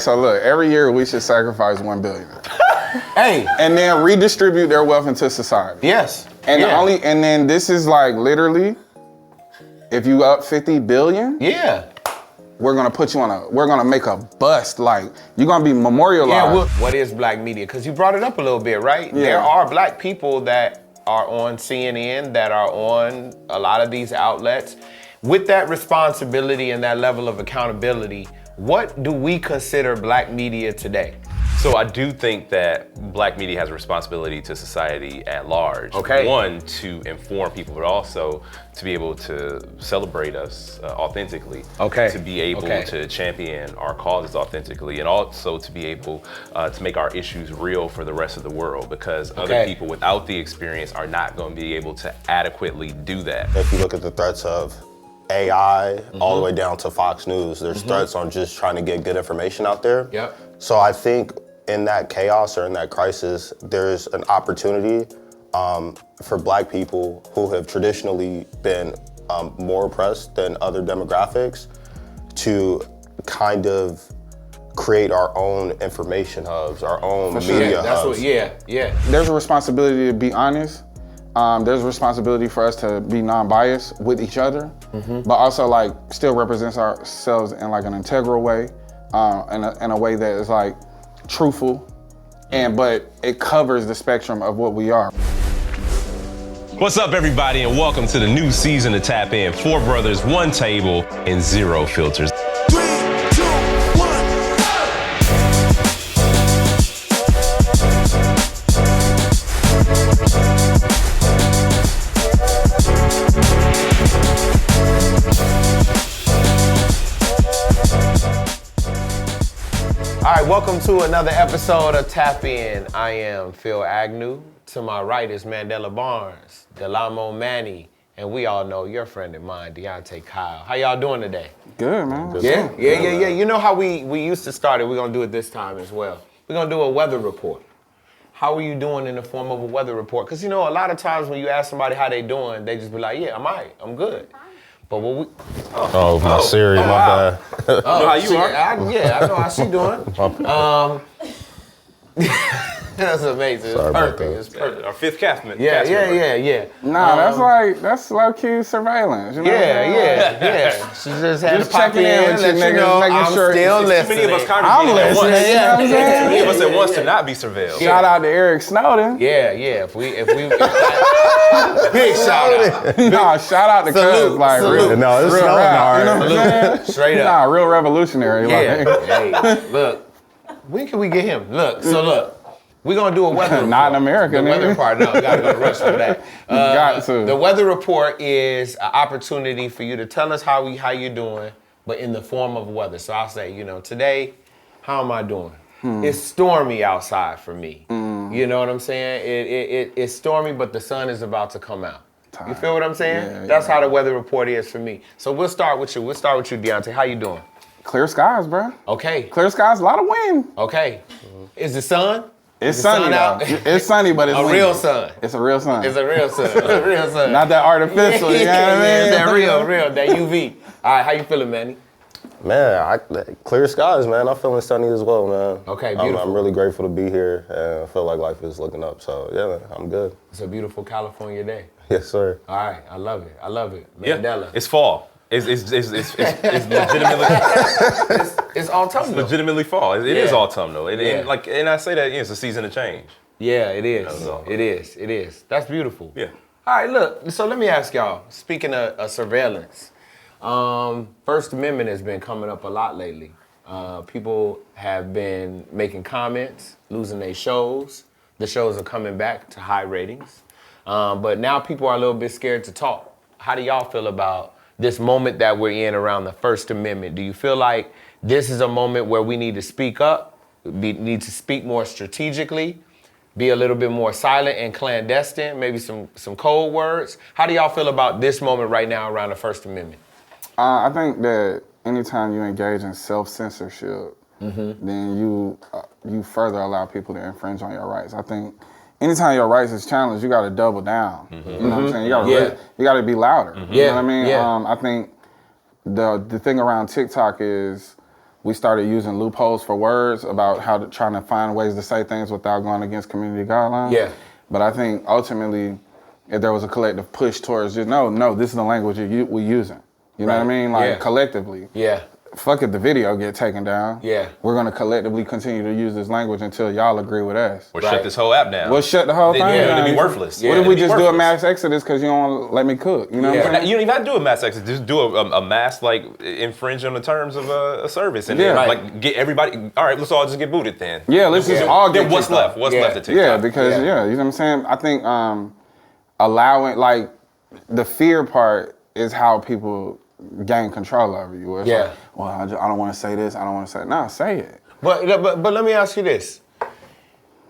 So look, every year we should sacrifice 1 billion. Hey. And then redistribute their wealth into society. Yes. And and then this is like literally, if you up 50 billion, we're gonna put you on we're gonna make a bust, like you're gonna be memorialized. Yeah, well, what is black media? Because you brought it up a little bit, right? Yeah. There are black people that are on CNN, that are on a lot of these outlets. With that responsibility and that level of accountability, what do we consider black media today? So I do think that black media has a responsibility to society at large. Okay. One, to inform people, but also to be able to celebrate us authentically. Okay. To be able to champion our causes authentically, and also to be able to make our issues real for the rest of the world, because other people without the experience are not going to be able to adequately do that. If you look at the threats of AI all the way down to Fox News, there's threats on just trying to get good information out there. Yep. So I think in that chaos or in that crisis, there's an opportunity for black people who have traditionally been more oppressed than other demographics to kind of create our own information hubs, our own media hubs. There's a responsibility to be honest. There's a responsibility for us to be non-biased with each other, but also like still represents ourselves in like an integral way, in a way that is like truthful, but it covers the spectrum of what we are. What's up, everybody, and welcome to the new season of Tap In. 4 brothers, 1 table, and 0 filters. 3, 2, 1. All right, welcome to another episode of Tap In. I am Phil Agnew. To my right is Mandela Barnes, Amo Manny, and we all know your friend of mine, Deanté Kyle. How y'all doing today? Good, man. Yeah. You know how we used to start it, we're gonna do it this time as well. We're gonna do a weather report. How are you doing in the form of a weather report? Because you know, a lot of times when you ask somebody how they doing, they just be like, yeah, I'm all right, I'm good. But what we... My Siri, my bad. You know how you are? I know how she doing. That's amazing. Sorry It's about perfect. It's perfect. Our 5th cast member. Yeah. Nah, that's low-key surveillance. You know Yeah. She just had Just to pop checking in with let you you niggas, know making I'm sure- still Too listening. many of us I'm congregating at once. listening. You know what I'm Too saying? many of us at once to not be surveilled. Shout out to Eric Snowden. Yeah. If big shout out. Nah, shout out to Cuz, like real. No, it's real snowing rap, hard. you know what I'm saying? Straight up. Nah, real revolutionary. Yeah. Like. Hey, look. When can we get him? Look. We're gonna do a weather report. Not in America, The weather nigga. part, no, we gotta go to Russia for that. Got to. The weather report is an opportunity for you to tell us how you're doing, but in the form of weather. So I'll say, today, how am I doing? It's stormy outside for me. You know what I'm saying? It's stormy, but the sun is about to come out. You feel what I'm saying? Yeah, That's how the weather report is for me. So we'll start with you. Deanté. How you doing? Clear skies, bro. Okay. Clear skies, a lot of wind. Okay. Is the sun? It's Is the sunny sun out? though. It's sunny, but it's A windy. real sun. It's a real sun. It's a real sun. Not that artificial, you know what I mean? It's that real, that UV. All right, how you feeling, Manny? Man, clear skies, man. I'm feeling sunny as well, man. Okay, beautiful. I'm really grateful to be here, and I feel like life is looking up. So yeah, man, I'm good. It's a beautiful California day. Yes, sir. All right, I love it. Yeah, Mandela. it's fall. It's legitimately It's autumnal. legitimately fall. It is Yeah. autumnal, and I say that it's a season of change. Yeah, it is. That's all. It is. That's beautiful. Yeah. All right, look. So let me ask y'all. Speaking of surveillance, First Amendment has been coming up a lot lately. People have been making comments, losing their shows. The shows are coming back to high ratings, but now people are a little bit scared to talk. How do y'all feel about this moment that we're in around the First Amendment? Do you feel like this is a moment where we need to speak up, need to speak more strategically, be a little bit more silent and clandestine, maybe some code words? How do y'all feel about this moment right now around the First Amendment? I think that anytime you engage in self-censorship, then you further allow people to infringe on your rights. I think anytime your rights is challenged, you got to double down. You know what I'm saying? You got to be louder. You know what I mean? I think the thing around TikTok is we started using loopholes for words about trying to find ways to say things without going against community guidelines. Yeah. But I think ultimately, if there was a collective push towards just, no, this is the language we're using. You know what I mean? Like collectively. Yeah. Fuck if the video get taken down. Yeah. We're gonna collectively continue to use this language until y'all agree with us. Or shut this whole app down. We'll shut the whole thing down. It'll be worthless. What if we just do a mass exodus because you don't want to let me cook? You know what I'm saying? You don't even have to do a mass exit. Just do a mass, like, infringe on the terms of a service. And then, like, get everybody, all right, let's all just get booted then. Yeah, let's just all get Then what's left? What's left to TikTok? Yeah, because, you know what I'm saying? I think allowing, like, the fear part is how people gain control over you. It's like, well, I don't want to say this. I don't want to say it. No, say it. But let me ask you this.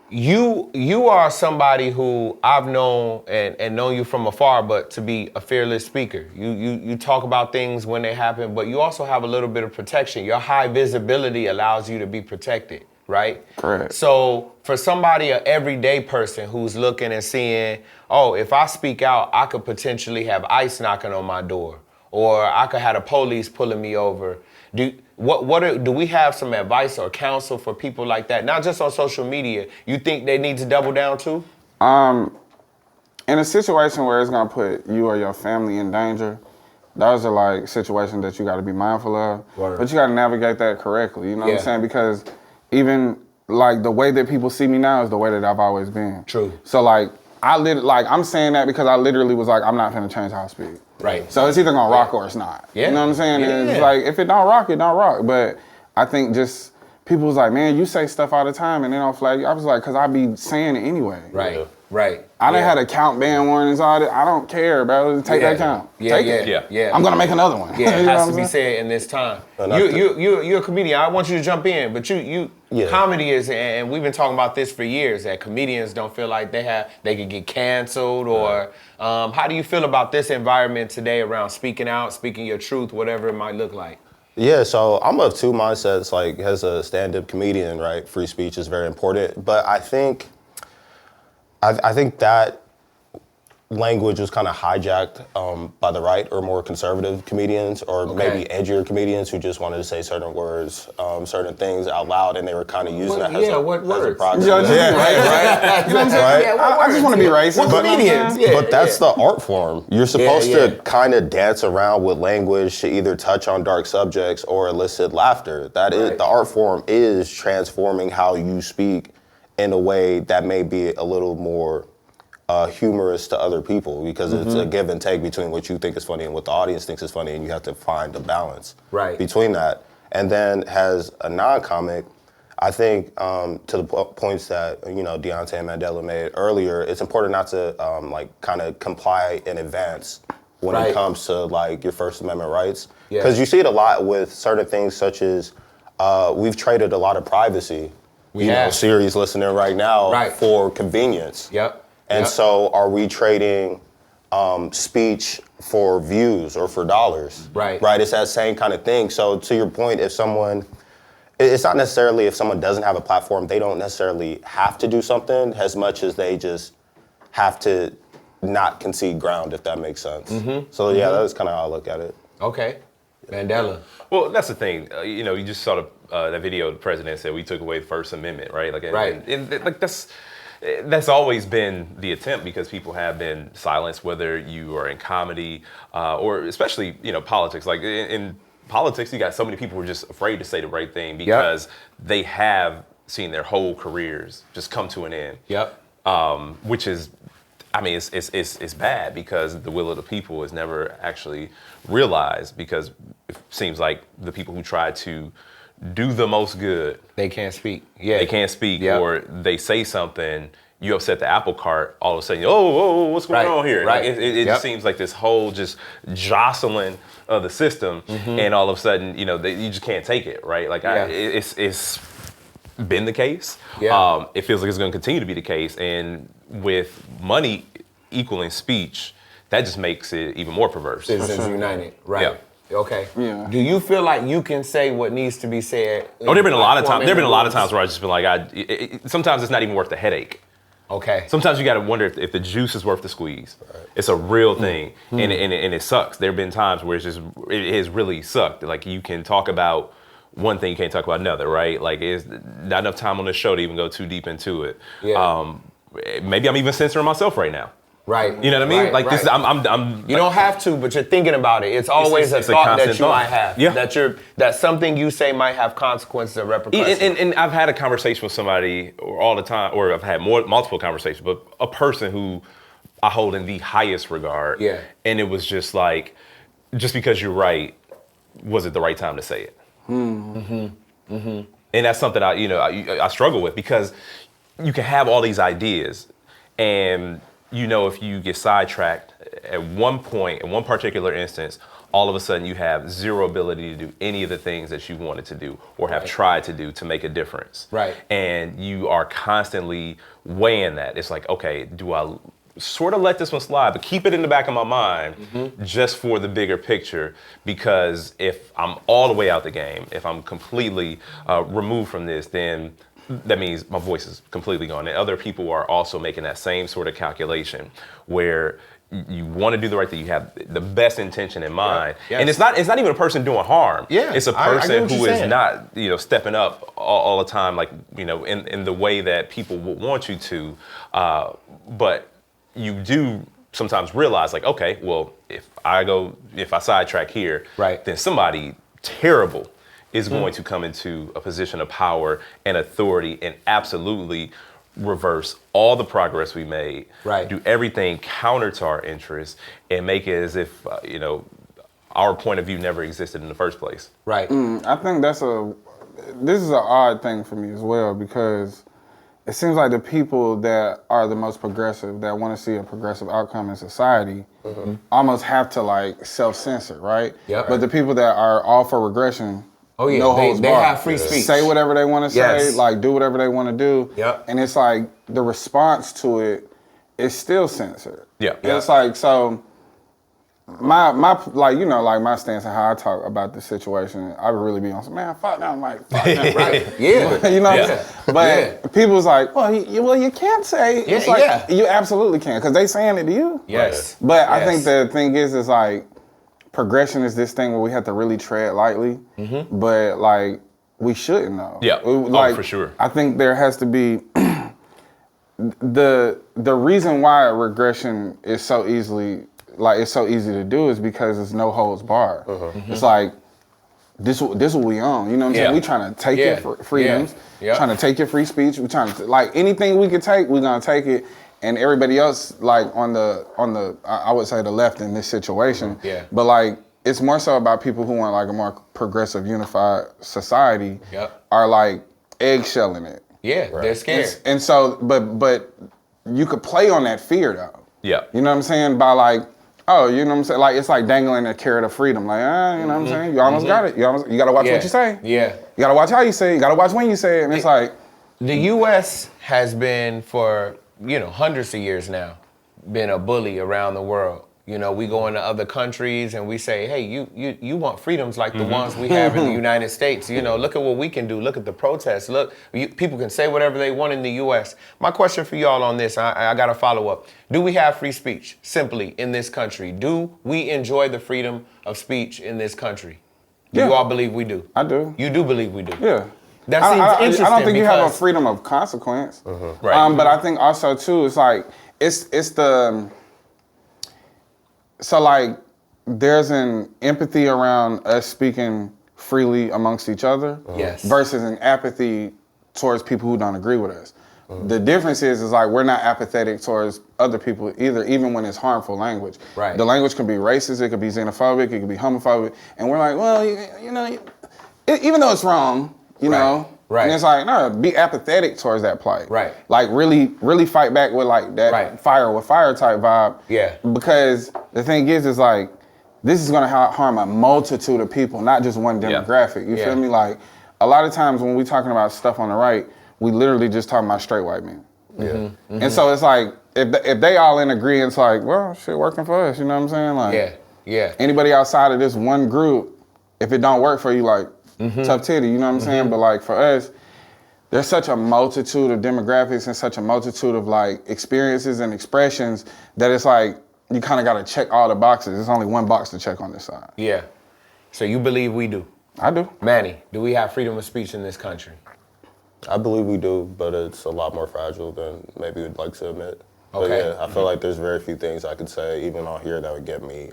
You are somebody who I've known and known you from afar, but to be a fearless speaker. You talk about things when they happen, but you also have a little bit of protection. Your high visibility allows you to be protected, right? Correct. So for somebody, an everyday person who's looking and seeing, oh, if I speak out, I could potentially have ICE knocking on my door. Or I could have the police pulling me over. Do we have some advice or counsel for people like that? Not just on social media. You think they need to double down too? In a situation where it's gonna put you or your family in danger, those are like situations that you gotta be mindful of. Word. But you gotta navigate that correctly. You know what I'm saying? Because even like the way that people see me now is the way that I've always been. True. So like I'm saying that because I literally was like, I'm not gonna change how I speak. Right. So it's either gonna rock or it's not. Yeah. You know what I'm saying? Yeah. And it's like, if it don't rock, it don't rock. But I think just people was like, man, you say stuff all the time and they don't flag you. I was like, cause I be saying it anyway. Right. Right. I done had account ban warnings, all that. I don't care, bro. Take that account. Take it. Yeah. I'm gonna make another one. Yeah, it You know has what to I'm be saying? said in this time. You're a comedian. I want you to jump in, but comedy is, and we've been talking about this for years, that comedians don't feel like they could get canceled, or how do you feel about this environment today around speaking out, speaking your truth, whatever it might look like? Yeah, so I'm of two mindsets. Like, as a stand-up comedian, right, free speech is very important. But I think that language was kind of hijacked by the right or more conservative comedians, or maybe edgier comedians who just wanted to say certain words, certain things out loud, and they were kind of using it as a proxy. Right. You know what I'm saying? I just want to be racist. But comedians? But that's the art form. You're supposed to kind of dance around with language to either touch on dark subjects or elicit laughter. That is, the art form is transforming how you speak in a way that may be a little more humorous to other people, because it's a give and take between what you think is funny and what the audience thinks is funny, and you have to find a balance between that. And then as a non-comic, I think to the points that Deanté and Mandela made earlier, it's important not to kind of comply in advance when it comes to like your First Amendment rights, because you see it a lot with certain things such as we've traded a lot of privacy. Siri's listening right now for convenience. And so are we trading speech for views or for dollars? Right. It's that same kind of thing. So to your point, it's not necessarily if someone doesn't have a platform, they don't necessarily have to do something as much as they just have to not concede ground, if that makes sense. So that's kind of how I look at it. Okay. Mandela. Well, that's the thing. You just saw that video the president said we took away the First Amendment, right? Like, that's always been the attempt, because people have been silenced, whether you are in comedy or especially politics. Like in politics, you got so many people who are just afraid to say the right thing because they have seen their whole careers just come to an end. Which is, it's bad, because the will of the people is never actually realized, because it seems like the people who try to do the most good, they can't speak. They can't speak, or they say something, you upset the apple cart, all of a sudden, oh, what's going on here? Like, it just seems like this whole just jostling of the system, and all of a sudden, you just can't take it, right? Like, it's been the case. It feels like it's going to continue to be the case, and with money equaling speech, that just makes it even more perverse. Citizens United, Yeah. Okay. Yeah. Do you feel like you can say what needs to be said? There've been a lot of times. There've been a lot of times where I just been like, sometimes it's not even worth the headache. Okay. Sometimes you got to wonder if the juice is worth the squeeze. It's a real thing, and it sucks. There've been times where it has really sucked. Like, you can talk about one thing, you can't talk about another, right? Like, it's not enough time on the show to even go too deep into it. Yeah. Maybe I'm even censoring myself right now. Right. You know what I mean? Right, like right. this, I'm. You don't have to, but you're thinking about it. It's always it's a a thought constant that you thought. might have. Yeah. That something you say might have consequences and repercussions. And I've had a conversation with somebody all the time, or I've had multiple conversations, but a person who I hold in the highest regard. Yeah. And it was just like, just because you're right, was it the right time to say it? And that's something I struggle with, because you can have all these ideas, and if you get sidetracked at one point, in one particular instance, all of a sudden you have zero ability to do any of the things that you wanted to do or have tried to do to make a difference. Right. And you are constantly weighing that. It's like, okay, do I sort of let this one slide, but keep it in the back of my mind just for the bigger picture? Because if I'm all the way out the game, if I'm completely removed from this, then that means my voice is completely gone. And other people are also making that same sort of calculation, where you want to do the right thing. You have the best intention in mind. Yes. And it's not even a person doing harm. Yeah, It's a I get person what who you're is saying. not, stepping up all the time, like, in the way that people would want you to. But you do sometimes realize, like, okay, well, if I sidetrack here, Right. then somebody terrible is going to come into a position of power and authority and absolutely reverse all the progress we made, Right. do everything counter to our interests, and make it as if, our point of view never existed in the first place. Right. I think this is an odd thing for me as well, because it seems like the people that are the most progressive, that want to see a progressive outcome in society, almost have to like self-censor, right? Yep. But the people that are all for regression, Oh, yeah, no they- holds they barred. have free speech. Say whatever they want to say, Yes. like do whatever they want to do. Yep. And it's like the response to it is still censored. Yeah. And it's like, so my my stance and how I talk about the situation, I would really be on some, man, fuck them, like, fuck them, right? Yeah. You know what I'm Yeah. saying? But people's like, well, you can't say. It's like, yeah. you absolutely can, because they saying it to you. Yes. But I Yes. think the thing is like, progression is this thing where we have to really tread lightly, but like, we shouldn't though. Yeah. Like, for sure. I think there has to be, the reason why regression is so easily, like it's so easy to do, is because there's no holds barred. It's like, this what we own, you know what I'm saying? Yeah. We trying to take Yeah. your freedoms, Yeah. trying to take your free speech, we trying to, like, anything we could take, we're gonna take it. And everybody else, like on the I would say the left in this situation. Yeah. But like, it's more so about people who want like a more progressive, unified society, Yep. are like eggshelling it. Yeah, they're scared. And so, but you could play on that fear though. Yeah. You know what I'm saying? By like, oh, you know what I'm saying? Like, it's like dangling a carrot of freedom. Like, you know what I'm saying? You almost got it. You gotta watch what you say. Yeah. You gotta watch how you say it. You gotta watch when you say it. And it's like, The U.S. has been for, hundreds of years now, been a bully around the world. We go into other countries and we say, hey, you want freedoms like the ones we have in the United States. Look at what we can do. Look at the protests. Look, people can say whatever they want in the U.S. My question for y'all on this, I got to follow up. Do we have free speech simply in this country? Do we enjoy the freedom of speech in this country? Do Yeah. you all believe we do? I do. You do believe we do? Yeah. That seems interesting. I don't think you have a because- freedom of consequence. Right. But I think also too, it's like, it's the, so like, there's an empathy around us speaking freely amongst each other. Yes. Versus an apathy towards people who don't agree with us. The difference is like, we're not apathetic towards other people either, even when it's harmful language. Right. The language can be racist, it could be xenophobic, it could be homophobic, and we're like, well, even though it's wrong, you know, Right. and it's like, no, be apathetic towards that plight. Right. Like, really fight back with like that Right. fire with fire type vibe. Yeah. Because the thing is like, this is gonna harm a multitude of people, not just one demographic. You Yeah. feel me? Like, a lot of times when we talking about stuff on the right, we literally just talking about straight white men. And so it's like, if they all in agreement, it's like, well, shit working for us, you know what I'm saying? Like, Yeah. anybody outside of this one group, if it don't work for you, like, tough titty, you know what I'm saying? But like, for us, there's such a multitude of demographics and such a multitude of like experiences and expressions that it's like, you kind of got to check all the boxes. There's only one box to check on this side. Yeah. So you believe we do? I do. Manny, do we have freedom of speech in this country? I believe we do, but it's a lot more fragile than maybe we'd like to admit. Okay. But yeah, I feel like there's very few things I could say, even on here, that would get me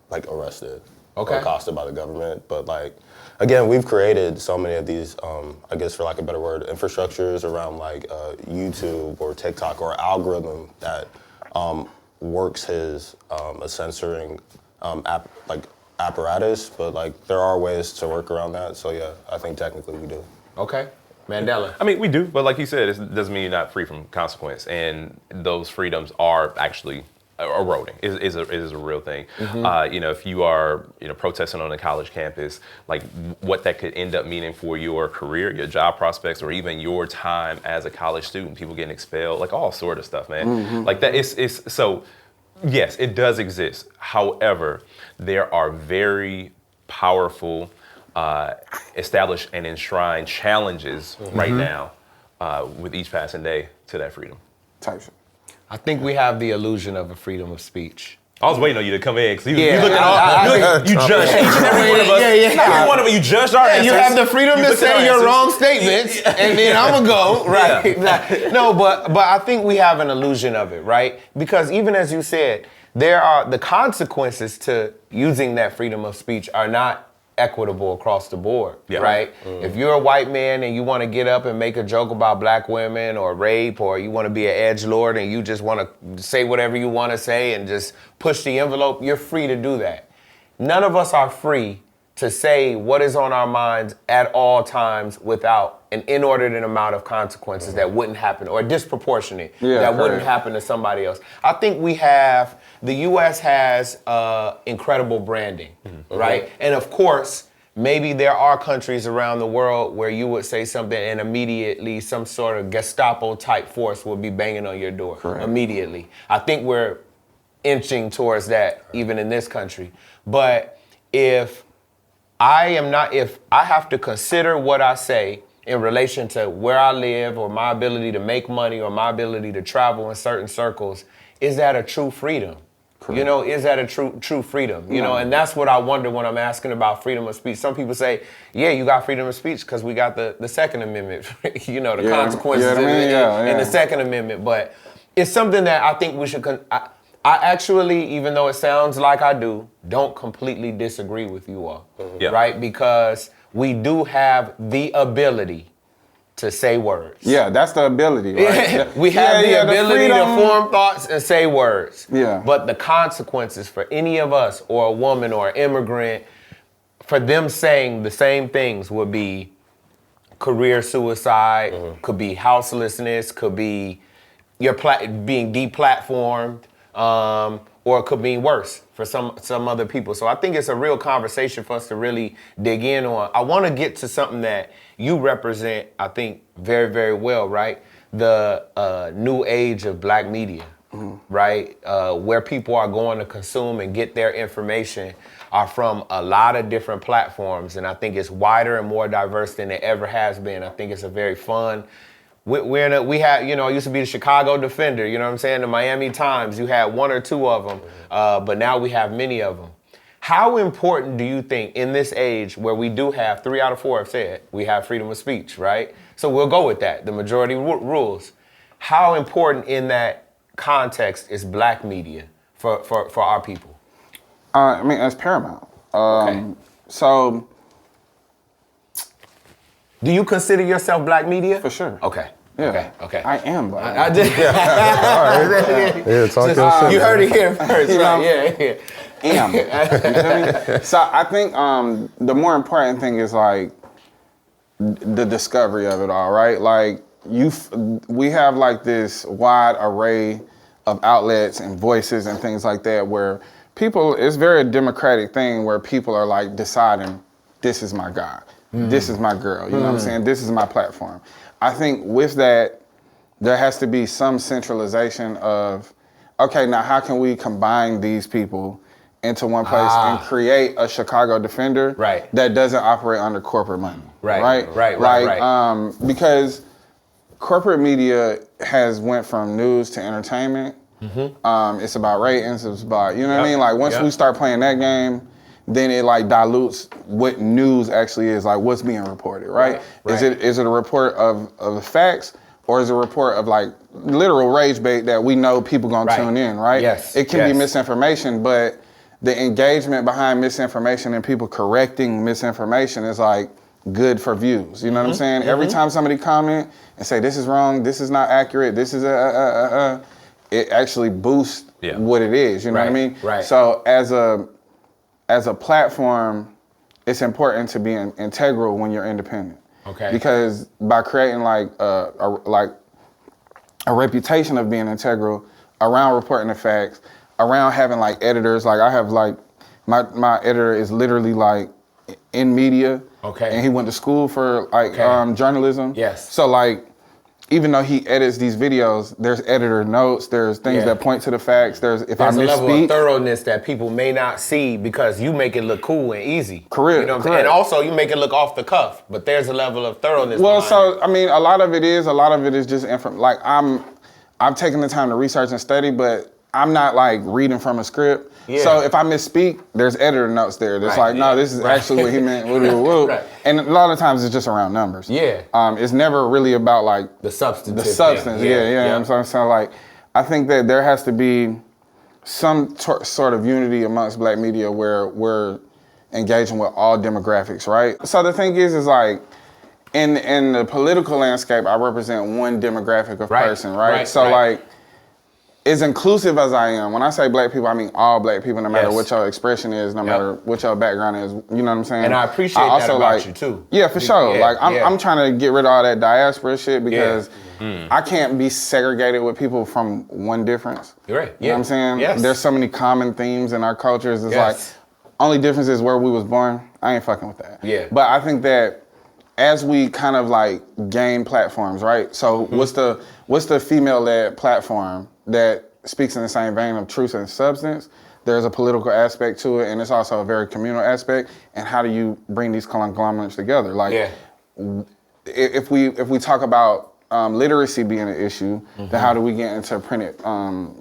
like arrested or accosted by the government. But like, again, we've created so many of these, I guess for lack of a better word, infrastructures around like YouTube or TikTok or algorithm that works his a censoring apparatus. But like, there are ways to work around that. So yeah, I think technically we do. Okay. Mandela. I mean, we do, but like you said, it doesn't mean you're not free from consequence, and those freedoms are actually eroding. Is a real thing. You know, if you are protesting on a college campus, like what that could end up meaning for your career, your job prospects, or even your time as a college student, people getting expelled, like all sort of stuff, man. Like that is so. Yes, it does exist. However, there are very powerful, established and enshrined challenges right now with each passing day to that freedom. Type shit. I think we have the illusion of a freedom of speech. I was waiting on you to come in because you Yeah, look at all, you judged each and every one of us. Every one of you judged our answers. You have the freedom to looked at our say your answers. wrong statements, and then I'm gonna go right. No, but I think we have an illusion of it, right? Because even as you said, there are the consequences to using that freedom of speech are not equitable across the board, right? If you're a white man and you want to get up and make a joke about black women or rape, or you want to be an edgelord and you just want to say whatever you want to say and just push the envelope, you're free to do that. None of us are free to say what is on our minds at all times without an inordinate amount of consequences that wouldn't happen, or disproportionate that wouldn't happen to somebody else. I think the U.S. has incredible branding, right? And of course, maybe there are countries around the world where you would say something and immediately some sort of Gestapo type force would be banging on your door immediately. I think we're inching towards that even in this country. But if I have to consider what I say in relation to where I live or my ability to make money or my ability to travel in certain circles, is that a true freedom? You know, is that a true freedom? You know, and that's what I wonder when I'm asking about freedom of speech. Some people say, yeah, you got freedom of speech because we got the Second Amendment, you know, the consequences in the Second Amendment. But it's something that I think we should, I actually, even though it sounds like I do, don't completely disagree with you all, right? Because we do have the ability to say words. Yeah, that's the ability, right? We have the ability to form thoughts and say words. Yeah. But the consequences for any of us, or a woman or an immigrant, for them saying the same things would be career suicide, could be houselessness, could be being deplatformed, or it could be worse for some other people. So I think it's a real conversation for us to really dig in on. I want to get to something that you represent, I think, very, very well, right? The new age of black media, right? Where people are going to consume and get their information are from a lot of different platforms. And I think it's wider and more diverse than it ever has been. I think it's a very fun. We had, you know, it used to be the Chicago Defender, you know what I'm saying? The Miami Times, you had one or two of them, but now we have many of them. How important do you think in this age where we do have 3 out of 4 have said we have freedom of speech, right? So we'll go with that, the majority rules. How important in that context is black media for our people? I mean, it's paramount. So, do you consider yourself black media? for sure. Okay. Yeah. Okay. I am black. I did. Yeah, talk your shit. You heard it here first, right? Yeah. Am. You feel me? So I think the more important thing is like the discovery of it all, right? Like we have like this wide array of outlets and voices and things like that where people, it's very a democratic thing where people are like deciding, this is my guy, this is my girl, you know what I'm saying? This is my platform. I think with that, there has to be some centralization of, okay, now how can we combine these people into one place and create a Chicago Defender that doesn't operate under corporate money, right? Because corporate media has went from news to entertainment. It's about ratings, it's about, you know what I mean? Like once we start playing that game, then it like dilutes what news actually is, like what's being reported, right? Right. Is it a report of the facts, or is it a report of like literal rage bait that we know people gonna tune in, right? Yes. It can be misinformation, but the engagement behind misinformation and people correcting misinformation is like good for views. You know what I'm saying? Every time somebody comment and say this is wrong, this is not accurate, this is it actually boosts what it is. You know what I mean? Right. So as a platform, it's important to be integral when you're independent. Okay. Because by creating like a reputation of being integral around reporting the facts, around having like editors, like I have like my editor is literally like in media. Okay. And he went to school for like journalism. Yes. So like, even though he edits these videos, there's editor notes, there's things that point to the facts, there's I a level misspeak. of thoroughness that people may not see because you make it look cool and easy. Correct. You know what I'm saying? And also you make it look off the cuff, but there's a level of thoroughness. Well, so it. I mean, a lot of it is just like I've taken the time to research and study, but I'm not like reading from a script. Yeah. So if I misspeak, there's editor notes there. That's like, no, this is actually what he meant. Right. And a lot of times it's just around numbers. Yeah. It's never really about like The substance. Yeah. So like, I think that there has to be some sort of unity amongst Black media where we're engaging with all demographics, right? So the thing is like, in the political landscape, I represent one demographic of person, right? So like, as inclusive as I am, when I say Black people, I mean all Black people, no matter what your expression is, no matter what your background is. You know what I'm saying? And I appreciate that about you too. Yeah, for sure. Like I'm trying to get rid of all that diaspora shit because I can't be segregated with people from one difference. You're right. You know what I'm saying? Yes. There's so many common themes in our cultures. It's like, only difference is where we was born. I ain't fucking with that. Yeah. But I think that as we kind of like gain platforms, right? So what's the female-led platform that speaks in the same vein of truth and substance? There's a political aspect to it, and it's also a very communal aspect. And how do you bring these conglomerates together? Like, if we talk about literacy being an issue, then how do we get into printed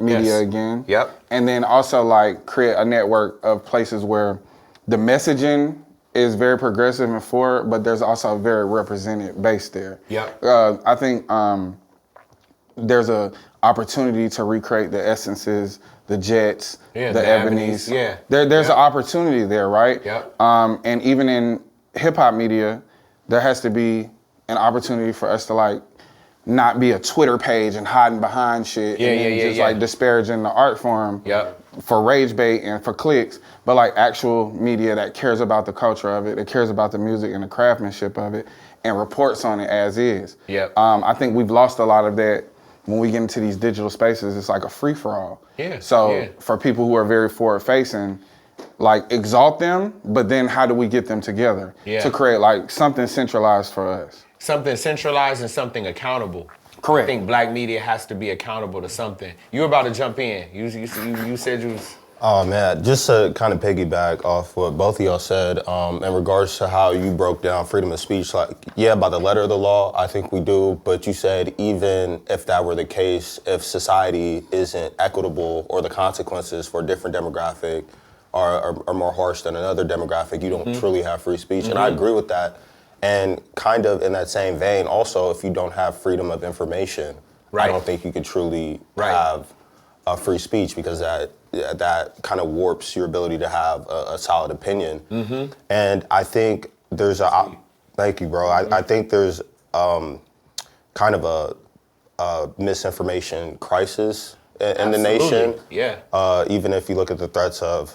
media again? Yep. And then also like create a network of places where the messaging is very progressive and forward, but there's also a very represented base there. Yep. I think there's a opportunity to recreate the Essences, the Jets, the Ebonies. Yeah. There's an opportunity there, right? Yep. And even in hip hop media, there has to be an opportunity for us to like not be a Twitter page and hiding behind shit like disparaging the art form for rage bait and for clicks, but like actual media that cares about the culture of it, that cares about the music and the craftsmanship of it, and reports on it as is. I think we've lost a lot of that. When we get into these digital spaces, it's like a free-for-all. For people who are very forward-facing, like exalt them, but then how do we get them together to create like something centralized for us? Something centralized and something accountable. Correct. I think Black media has to be accountable to something. You were about to jump in. You said you was... Oh man, just to kind of piggyback off what both of y'all said in regards to how you broke down freedom of speech, like, yeah, by the letter of the law, I think we do, but you said even if that were the case, if society isn't equitable or the consequences for a different demographic are more harsh than another demographic, you don't truly have free speech. And I agree with that. And kind of in that same vein, also, if you don't have freedom of information, I don't think you could truly have a free speech, because that kind of warps your ability to have a solid opinion. And I think there's thank you, bro. I think there's kind of a misinformation crisis in the nation. Even if you look at the threats of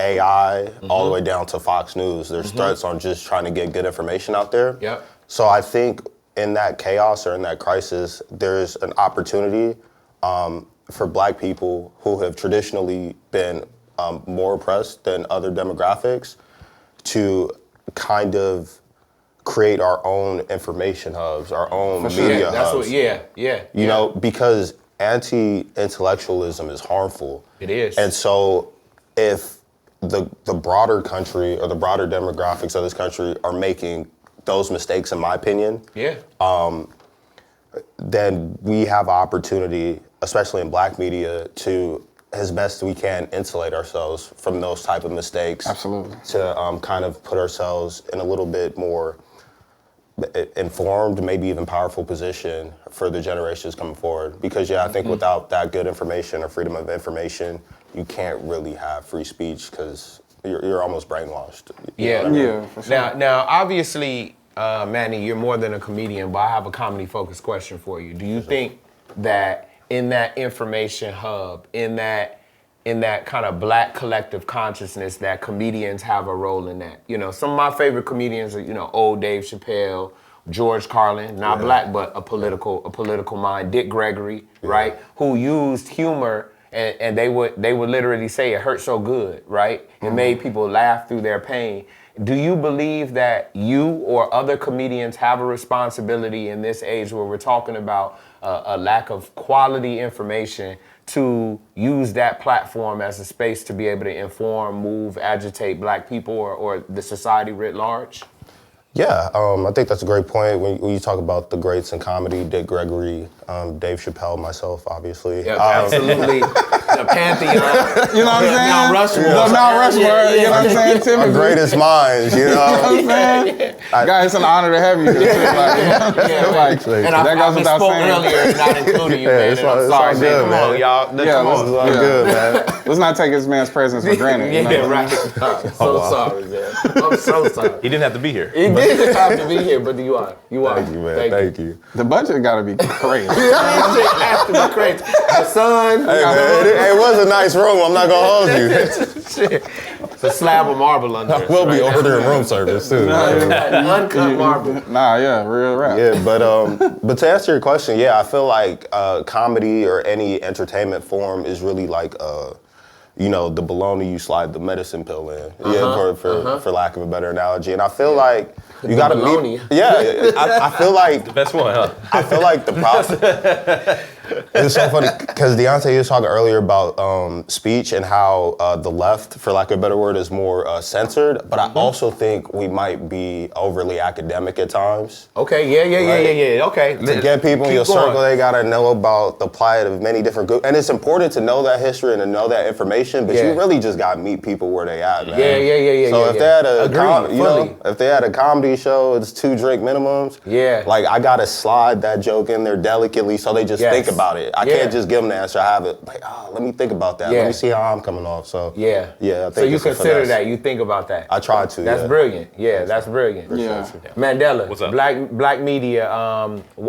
AI all the way down to Fox News, there's threats on just trying to get good information out there. So I think in that chaos or in that crisis, there's an opportunity for Black people who have traditionally been more oppressed than other demographics to kind of create our own information hubs, our own media hubs. You know, because anti-intellectualism is harmful. It is. And so if the broader country or the broader demographics of this country are making those mistakes, in my opinion, then we have an opportunity, especially in Black media, to as best we can insulate ourselves from those type of mistakes. Absolutely. To kind of put ourselves in a little bit more informed, maybe even powerful position for the generations coming forward. Because I think without that good information or freedom of information, you can't really have free speech because you're almost brainwashed. Yeah, I mean? Yeah, for sure. Now, obviously, Manny, you're more than a comedian, but I have a comedy-focused question for you. Do you think that in that information hub, in that kind of black collective consciousness, that comedians have a role in that? You know, some of my favorite comedians are, old Dave Chappelle, George Carlin, not black, but a political mind, Dick Gregory, right? Who used humor. And they would literally say it hurt so good, right? It made people laugh through their pain. Do you believe that you or other comedians have a responsibility in this age where we're talking about a lack of quality information to use that platform as a space to be able to inform, move, agitate black people or the society writ large? Yeah, I think that's a great point. When you talk about the greats in comedy, Dick Gregory, Dave Chappelle, myself, obviously. Yeah, absolutely. The Pantheon. You know what I'm saying? Mount Rushmore. The Mount Rushmore, you know what I'm saying? Our greatest minds, you know? You know what I'm saying? Guys, it's an honor to have you here. And I misspoke earlier, not including you, man. It's And I'm all sorry, good, man. Come man. on, y'all. Yeah, Come let's- on. It's all good, man. Let's not take this man's presence for granted. you know? Yeah, right. I'm so sorry, man. I'm so sorry. He didn't have to be here. He did have to be here, but you are. Thank you, man. Thank you. The budget got to be crazy. It has to be crazy. The sun. Hey, man, it was a nice room. I'm not gonna hold you. Shit. It's a slab of marble under it. We'll be ordering room service too. Uncut marble. Nah, yeah, real rap. Yeah, but to answer your question, I feel like comedy or any entertainment form is really like the baloney you slide the medicine pill in. For lack of a better analogy. And I feel like you gotta bologna. I feel like The best one, huh? I feel like the process. It's so funny because Deanté was talking earlier about speech and how the left, for lack of a better word, is more censored. But I also think we might be overly academic at times. Okay, yeah. Okay. To get people in your circle, they gotta know about the plight of many different groups. And it's important to know that history and to know that information, but you really just gotta meet people where they at, man. Yeah. So if they had Agreed, if they had a comedy show, it's 2 drink minimums. Yeah. Like I gotta slide that joke in there delicately so they just think about it. I can't just give them the answer. I have it like, let me think about that. Let me see how I'm coming off. So I think so you it's a consider finesse. that, you think about that. I try to. That's brilliant. Yeah, that's brilliant. Yeah. Mandela, What's up? Black media.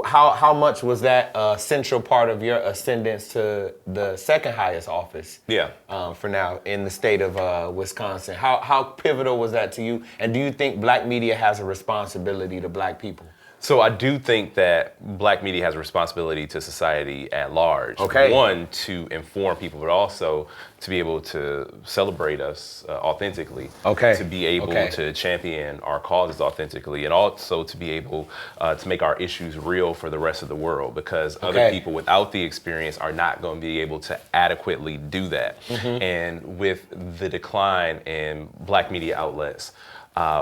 How much was that a central part of your ascendance to the second highest office? Yeah. For now in the state of Wisconsin. How pivotal was that to you? And do you think black media has a responsibility to black people? So I do think that black media has a responsibility to society at large. Okay. One, to inform people, but also to be able to celebrate us authentically. Okay. To be able to champion our causes authentically, and also to be able to make our issues real for the rest of the world, because other people without the experience are not going to be able to adequately do that. And with the decline in black media outlets,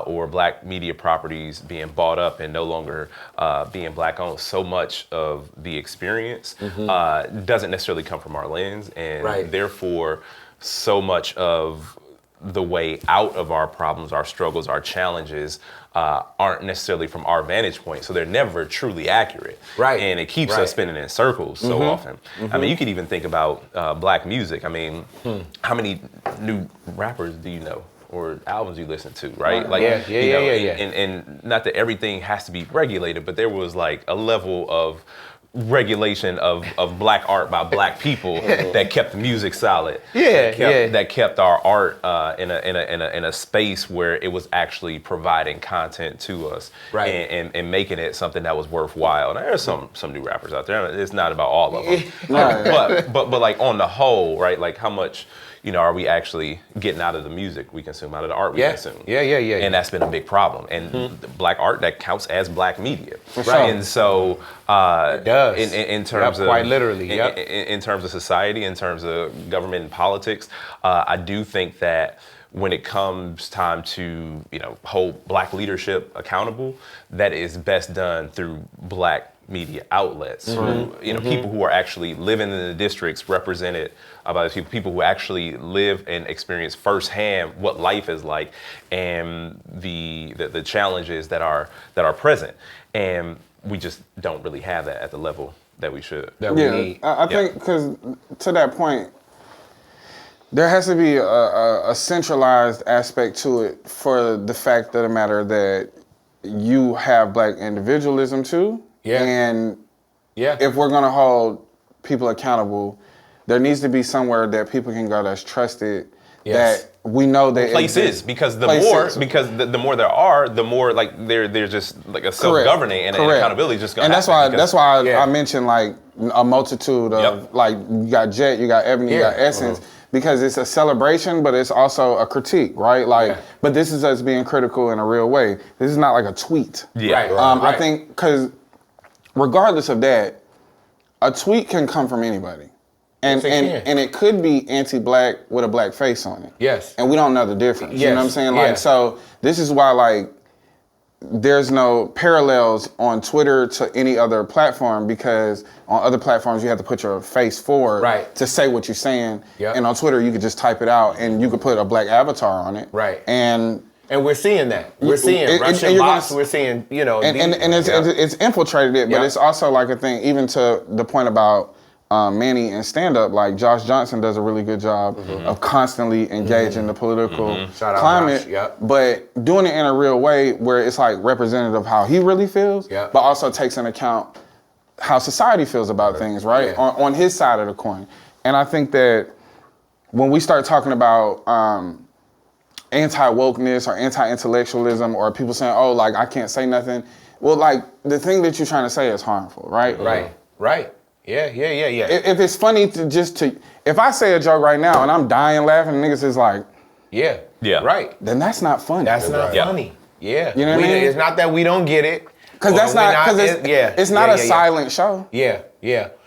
or black media properties being bought up and no longer being black owned, so much of the experience doesn't necessarily come from our lens, and therefore so much of the way out of our problems, our struggles, our challenges aren't necessarily from our vantage point, so they're never truly accurate. Right. And it keeps us spinning in circles so often. I mean, you could even think about black music. I mean, how many new rappers do you know? Or albums you listen to, right? Like, And not that everything has to be regulated, but there was like a level of regulation of black art by black people that kept the music solid. That kept our art in a space where it was actually providing content to us, and making it something that was worthwhile. Now there's some new rappers out there. It's not about all of them, but like on the whole, right? Like how much, are we actually getting out of the music we consume, out of the art we consume? And that's been a big problem. And the black art, that counts as black media. Right. And so it does. In terms of quite literally. In terms of society, in terms of government and politics, I do think that when it comes time to hold black leadership accountable, that is best done through black media outlets, through people who are actually living in the districts, represented by the people who actually live and experience firsthand what life is like, and the challenges that are present, and we just don't really have that at the level that we should. That we need. I think because to that point, there has to be a centralized aspect to it for the fact of the matter that you have Black individualism too. Yeah. And if we're gonna hold people accountable, there needs to be somewhere that people can go that's trusted. Yes. That we know that Places, because the more there are, the more like they're just like a self-governing and accountability just gonna happen. That's why I mentioned like a multitude of like you got Jet, you got Ebony, you got Essence. Because it's a celebration, but it's also a critique, right? Like, but this is us being critical in a real way. This is not like a tweet. Yeah. I think because regardless of that, a tweet can come from anybody. And and it could be anti-Black with a Black face on it. Yes. And we don't know the difference. Yes. You know what I'm saying? Like, so this is why like there's no parallels on Twitter to any other platform, because on other platforms you have to put your face forward to say what you're saying. And on Twitter you could just type it out and you could put a Black avatar on it. And we're seeing that. We're seeing Russian bots. We're seeing, and it's infiltrated it, but it's also like a thing, even to the point about Manny and stand-up, like Josh Johnson does a really good job of constantly engaging the political climate, but doing it in a real way where it's like representative of how he really feels, but also takes into account how society feels about things, right? On his side of the coin. And I think that when we start talking about anti-wokeness or anti-intellectualism, or people saying, oh, like I can't say nothing, well, like the thing that you're trying to say is harmful, right? Right. Yeah. If it's funny if I say a joke right now and I'm dying laughing, and niggas is like, right, then that's not funny. That's not funny. Yeah. You know what I mean? It's not that we don't get it. Because it's not a silent show. Yeah.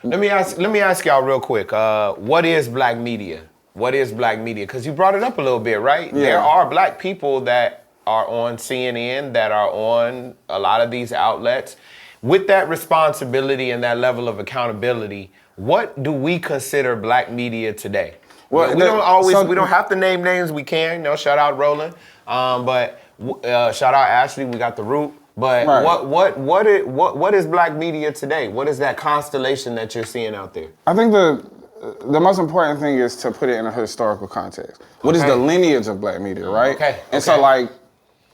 Let me ask y'all real quick. What is Black media? What is Black media? Because you brought it up a little bit, right? Yeah. There are Black people that are on CNN, that are on a lot of these outlets. With that responsibility and that level of accountability, what do we consider Black media today? Well, we don't have to name names. We can, shout out Roland, but shout out Ashley. We got the Root. But what is Black media today? What is that constellation that you're seeing out there? I think the most important thing is to put it in a historical context. What is the lineage of Black media, right? And so like,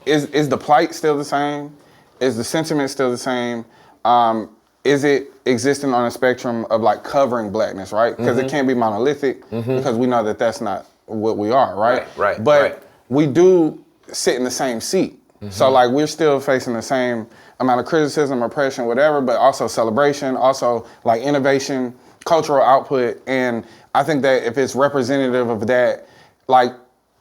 is the plight still the same? Is the sentiment still the same? Is it existing on a spectrum of like covering Blackness, right? Because it can't be monolithic, because we know that that's not what we are, right? But we do sit in the same seat. So like we're still facing the same amount of criticism, oppression, whatever, but also celebration, also like innovation, cultural output. And I think that if it's representative of that, like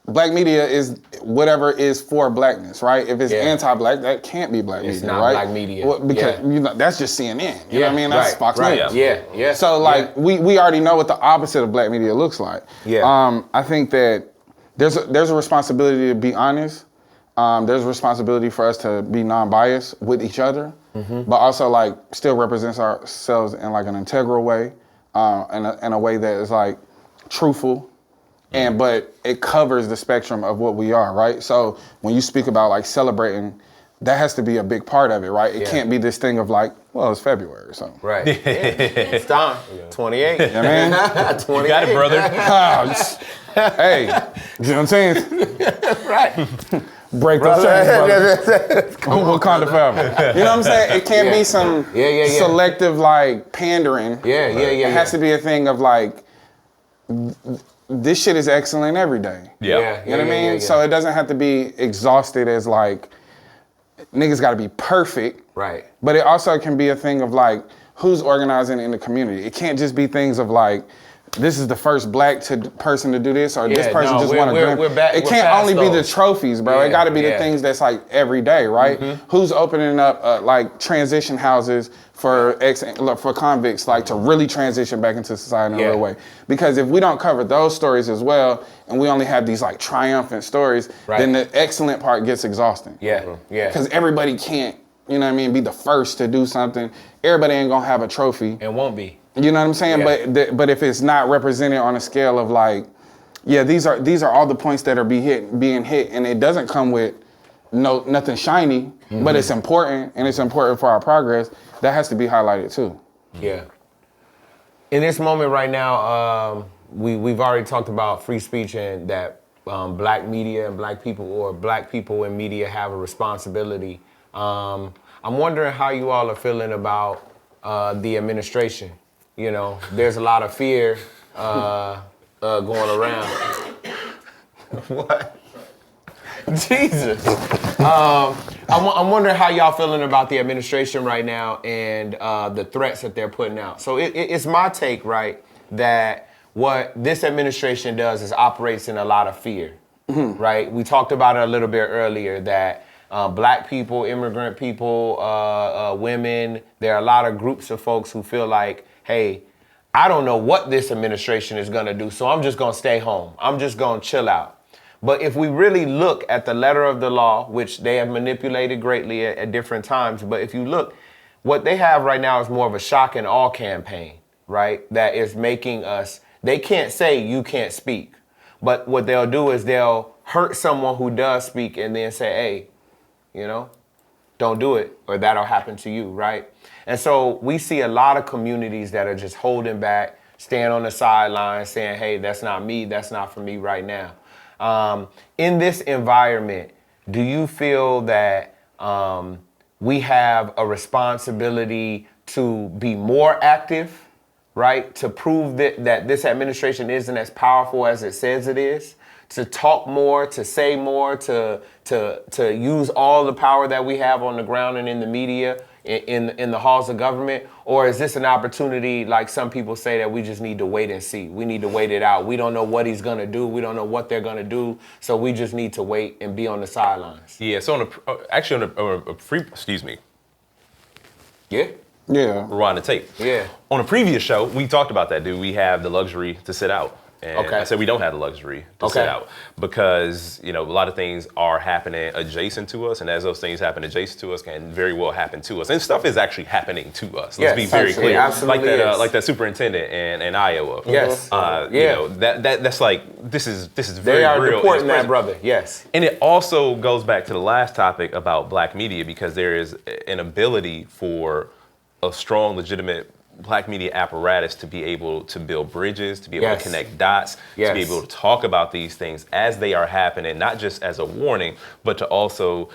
Black media is whatever is for Blackness, right? If it's anti-Black, that can't be Black media, right? It's not Black media. Well, because that's just CNN. You know what I mean? That's Fox News. Yeah. So like we already know what the opposite of Black media looks like. I think that there's a responsibility to be honest. There's a responsibility for us to be non-biased with each other, but also like still represents ourselves in like an integral way, in a way that is like truthful. But it covers the spectrum of what we are, right? So when you speak about like celebrating, that has to be a big part of it, right? It can't be this thing of like, well, it's February or something. Right. It's time. 28. You know what I mean? 28. You got it, brother. Hey, Juneteenth. Right. Break those chains, brother. Wakanda forever. You know what I'm saying? It can't be some selective like pandering. It has to be a thing of like, this shit is excellent every day. You know what I mean? So it doesn't have to be exhausted as like, niggas gotta be perfect. Right. But it also can be a thing of like, who's organizing in the community? It can't just be things of like, this is the first Black person to do this, or this person just won a Grammy. It can't only be the trophies, bro. It got to be the things that's like every day, right? Who's opening up like transition houses for convicts, like to really transition back into society in a real way? Because if we don't cover those stories as well, and we only have these like triumphant stories, then the excellent part gets exhausting. Because everybody can't. you know what I mean, be the first to do something. Everybody ain't gonna have a trophy. And won't be. You know what I'm saying? Yeah. But if it's not represented on a scale of like, yeah, these are all the points that are being hit, and it doesn't come with nothing shiny, but it's important, and it's important for our progress. That has to be highlighted too. Yeah. In this moment right now, we've already talked about free speech and that black media and black people in media have a responsibility. I'm wondering how you all are feeling about the administration. You know, there's a lot of fear going around. What? Jesus. I'm wondering how y'all feeling about the administration right now and the threats that they're putting out. So it's my take, right, that what this administration does is operates in a lot of fear, right? We talked about it a little bit earlier that black people, immigrant people, women, there are a lot of groups of folks who feel like, hey, I don't know what this administration is gonna do, so I'm just gonna stay home. I'm just gonna chill out. But if we really look at the letter of the law, which they have manipulated greatly at different times, but if you look, what they have right now is more of a shock and awe campaign, right? That is making us, they can't say you can't speak, but what they'll do is they'll hurt someone who does speak and then say, hey, you know, don't do it or that'll happen to you, right? And so we see a lot of communities that are just holding back, staying on the sidelines saying, hey, that's not me, that's not for me right now. In this environment, do you feel that we have a responsibility to be more active, right? To prove that this administration isn't as powerful as it says it is? To talk more, to say more, to use all the power that we have on the ground and in the media, in the halls of government? Or is this an opportunity, like some people say, that we just need to wait and see? We need to wait it out. We don't know what he's gonna do. We don't know what they're gonna do. So we just need to wait and be on the sidelines. Yeah, so excuse me. Yeah? Yeah. Rewind the tape. Yeah. On a previous show, we talked about that. Do we have the luxury to sit out? And Okay. I said we don't have the luxury to sit out because, you know, a lot of things are happening adjacent to us, and as those things happen adjacent to us can very well happen to us. And stuff is actually happening to us. Let's be very clear. Absolutely like that superintendent in Iowa. Yes. You know, that's like this is very they are real. deporting that brother. Yes. And it also goes back to the last topic about black media, because there is an ability for a strong, legitimate black media apparatus to be able to build bridges, to be able to connect dots, to be able to talk about these things as they are happening, not just as a warning, but to also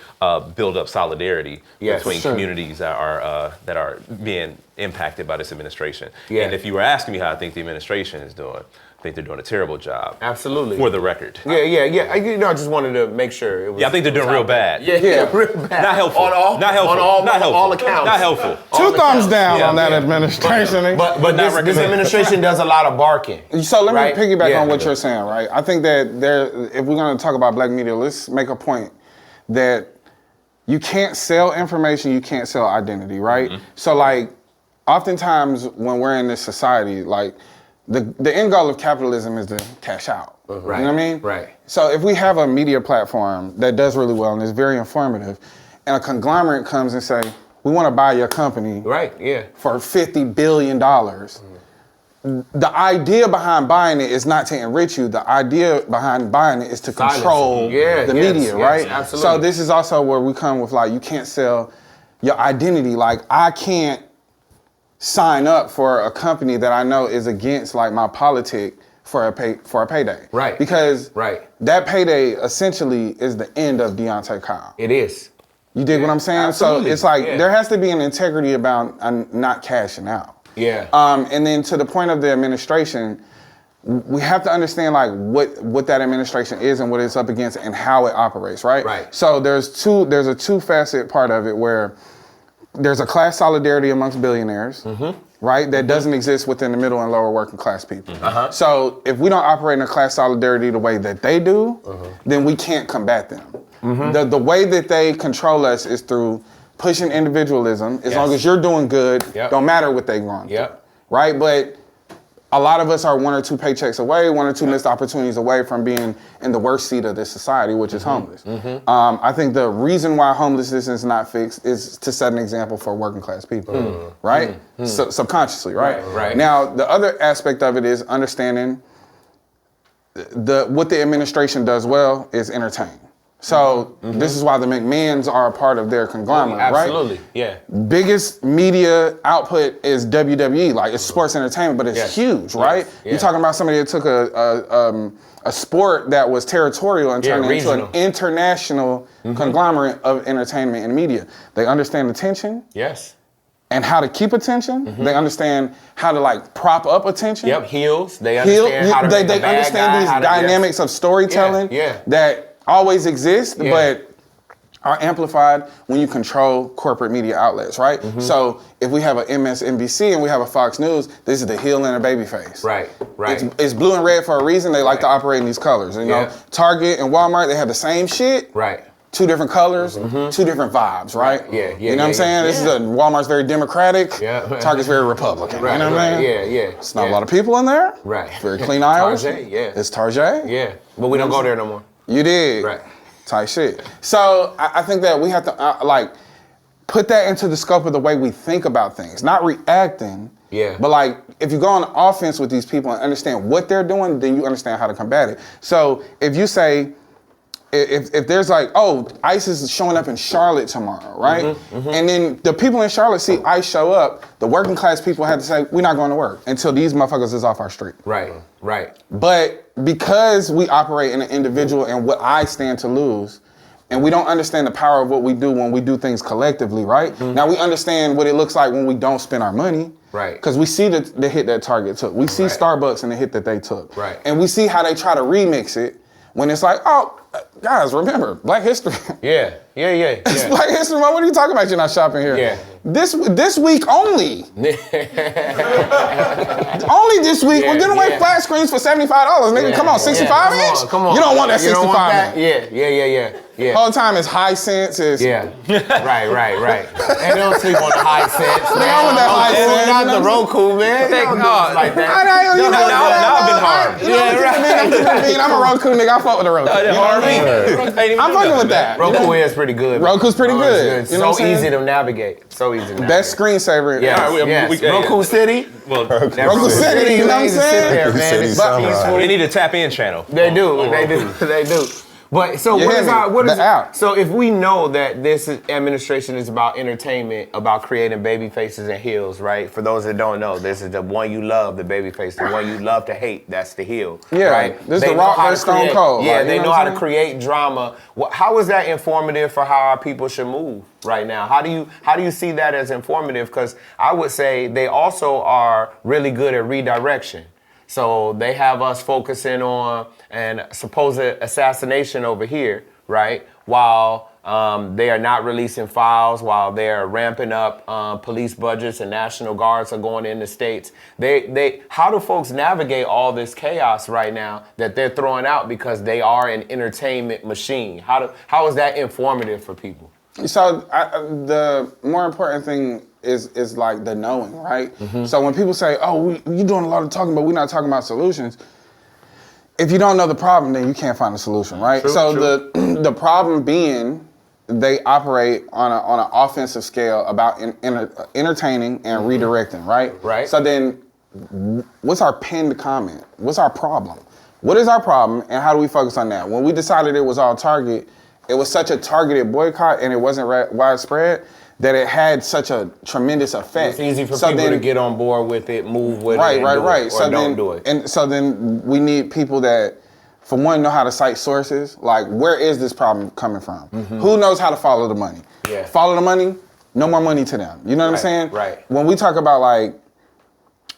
build up solidarity between communities that are being impacted by this administration. Yeah. And if you were asking me how I think the administration is doing, I think they're doing a terrible job. Absolutely. For the record. Yeah. You know, I just wanted to make sure it was. Yeah, I think they're doing real bad. Yeah, real bad. Not helpful. On all accounts. Not helpful. Two thumbs down on that administration. But this administration does a lot of barking. So let me right? piggyback on what you're saying, right? I think that if we're going to talk about black media, let's make a point that you can't sell information, you can't sell identity, right? Mm-hmm. So like, oftentimes when we're in this society, like the end goal of capitalism is to cash out. Right. You know what I mean? Right. So if we have a media platform that does really well and is very informative, and a conglomerate comes and say, we want to buy your company for $50 billion. The idea behind buying it is not to enrich you. The idea behind buying it is to control the media, right? Absolutely. So this is also where we come with like, you can't sell your identity. Like I can't sign up for a company that I know is against like my politic for a payday. Right. Because that payday essentially is the end of Deanté Kyle. It is. You dig what I'm saying? Absolutely. So it's like there has to be an integrity about not cashing out. Yeah. And then to the point of the administration, we have to understand like what that administration is and what it's up against and how it operates, right? Right. So there's a two-facet part of it where there's a class solidarity amongst billionaires, right? That doesn't exist within the middle and lower working class people. So if we don't operate in a class solidarity the way that they do, then we can't combat them. The way that they control us is through pushing individualism. As long as you're doing good, don't matter what they're going through, right? But a lot of us are 1 or 2 paychecks away, 1 or 2 missed opportunities away from being in the worst seat of this society, which is homeless. I think the reason why homelessness is not fixed is to set an example for working class people, right? Subconsciously, right? Right. Now, the other aspect of it is understanding what the administration does well is entertain. So this is why the McMahons are a part of their conglomerate, right? Absolutely, yeah. Biggest media output is WWE, like it's sports entertainment, but it's huge, right? Yeah. You're talking about somebody that took a sport that was territorial and turned it into an international conglomerate of entertainment and media. They understand attention. Yes. And how to keep attention. They understand how to like prop up attention. Yep, heels. They understand how to make a They bad understand guy, these how to- dynamics of storytelling that always exist, but are amplified when you control corporate media outlets, right? So if we have a MSNBC and we have a Fox News, this is the heel and a baby face. Right. It's blue and red for a reason. They like to operate in these colors. You know, Target and Walmart, they have the same shit. Right. 2 different colors, 2 different vibes, right? You know what I'm saying? This is Walmart's very Democratic, Target's very Republican. Right, you know what I mean? It's not a lot of people in there. Right. Very clean aisles. Target, It's Target. Yeah. But we don't go there no more. You did. Right. Type shit. So I think that we have to like put that into the scope of the way we think about things, not reacting. But like, if you go on offense with these people and understand what they're doing, then you understand how to combat it. So if you say, if there's like, oh, ISIS is showing up in Charlotte tomorrow, right? And then the people in Charlotte see ICE show up, the working class people had to say, we're not going to work until these motherfuckers is off our street. Right. But because we operate in an individual and what I stand to lose, and we don't understand the power of what we do when we do things collectively, right? Now we understand what it looks like when we don't spend our money. Right. Because we see the hit that Target took. We see Starbucks and the hit that they took. Right. And we see how they try to remix it when it's like, oh, guys, remember, Black History. It's Black History Month. What are you talking about? You're not shopping here. This week only. Only this week. We're giving away flat screens for $75, nigga. Come on, 65 inch? Come on. You don't want that 65 that? inch. Whole time is high sense. Right. And they don't sleep on the high sense. They don't want that high sense. Not the Roku, man. They don't do it like that. I'm a Roku nigga. I fuck with the Roku. You know what I mean? I'm fucking with that. Roku is pretty good. Roku's pretty good. You know so easy to navigate. So easy to navigate. Best screensaver. Roku City. Well, Roku City, you know what I'm saying? They need a tap in channel. They do. But so what is app? So if we know that this administration is about entertainment, about creating baby faces and heels, right? For those that don't know, this is the one you love, the baby face, the one you love to hate, that's the heel. Right? This is the Rock versus Stone Cold. Yeah, they know how to create drama. How is that informative for how our people should move right now? How do you see that as informative? Because I would say they also are really good at redirection. So they have us focusing on an supposed assassination over here, right? While they are not releasing files, while they are ramping up police budgets and National Guards are going into states. How do folks navigate all this chaos right now that they're throwing out because they are an entertainment machine? How is that informative for people? So the more important thing is like the knowing, right? So when people say, oh, you doing a lot of talking, but we're not talking about solutions. If you don't know the problem, then you can't find a solution, right? True. The problem being they operate on an offensive scale about entertaining and redirecting, right? Right. So then what's our pinned comment? What's our problem? What is our problem and how do we focus on that? When we decided it was all Target, it was such a targeted boycott and it wasn't widespread that it had such a tremendous effect. It's easy for people to get on board with it, move with it, right. So don't do it. And so then we need people that, for one, know how to cite sources. Like, where is this problem coming from? Who knows how to follow the money? Follow the money, no more money to them. You know what I'm saying? Right. When we talk about like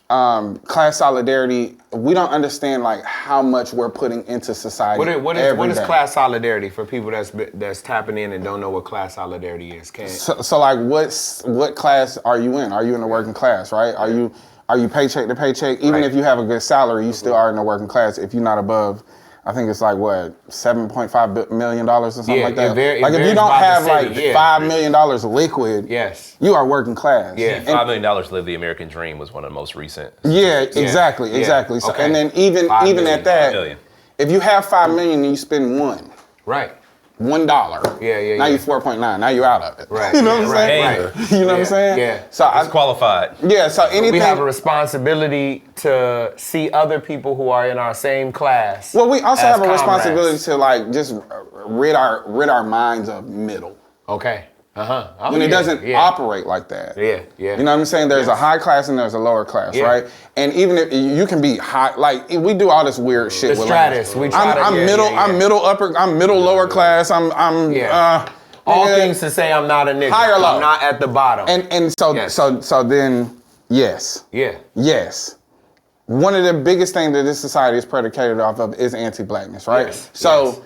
class solidarity, we don't understand like how much we're putting into society. What is class solidarity for people that's tapping in and don't know what class solidarity is? So like what class are you in? Are you in the working class, right? Are you paycheck to paycheck? Even if you have a good salary, you still are in the working class if you're not above I think it's like what, $7.5 million or something like that. It Like if you varies don't by the have like city, yeah. $5 million liquid, Yes. you are working class. Yeah. And- $5 million to live the American dream was one of the most recent. yeah, exactly. So, Okay. and then even 5 even million. at that, 5 million. if you have $5 million and you spend Right. $1. Yeah. Now you're 4.9. Now you're out of it. Right. You know what I'm saying? Right. You know what I'm saying? Yeah. So I Qualified. So anything. We have a responsibility to see other people who are in our same class. Well, we also as have a comrades. responsibility to like just rid our minds of middle. Okay. Oh, When it doesn't operate like that. Yeah. You know what I'm saying? There's a high class and there's a lower class, Yeah. right? And even if you can be high, like we do all this weird shit. The with stratus. language. We try to. I'm middle. I'm middle upper. I'm middle lower class. I'm. All nigga, things to say I'm not a nigga. High or low. I'm not at the bottom. And so Yes. so then yes. Yeah. Yes. One of the biggest things that this society is predicated off of is anti-blackness, right? Yes. So Yes.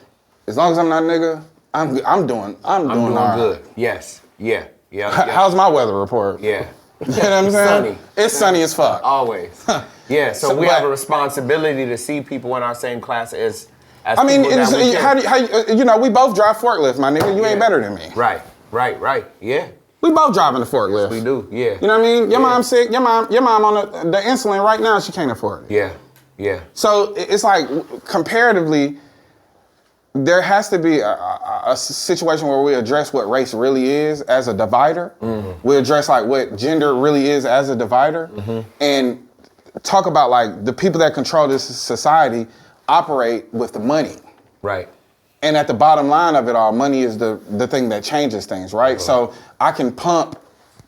as long as I'm not a nigga, I'm doing I'm doing all right. good. Yes. Yeah. How's my weather report? Yeah. You know what I'm saying? Sunny. It's sunny as fuck. Always. Yeah. So we but- have a responsibility to see people in our same class as I mean, people that we can. how you know, we both drive forklifts, my nigga. You ain't better than me. Right. Yeah. We both driving the forklift. We do. Yeah. You know what I mean? Your Yeah. mom's sick. Your mom on the insulin right now. She can't afford it. Yeah. So it's like comparatively, there has to be a situation where we address what race really is as a divider. Mm-hmm. We address like what gender really is as a divider, and talk about like the people that control this society operate with the money. Right. And at the bottom line of it all, money is the thing that changes things, right? So I can pump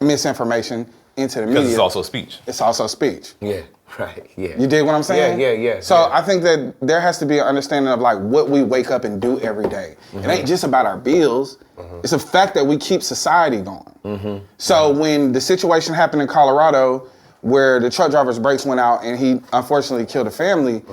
misinformation into the media. Because it's also speech. It's also speech. Yeah. Right. Yeah. You dig what I'm saying? Yeah. So yeah. I think that there has to be an understanding of like what we wake up and do every day. It ain't just about our bills. It's a fact that we keep society going. So when the situation happened in Colorado where the truck driver's brakes went out and he unfortunately killed a family,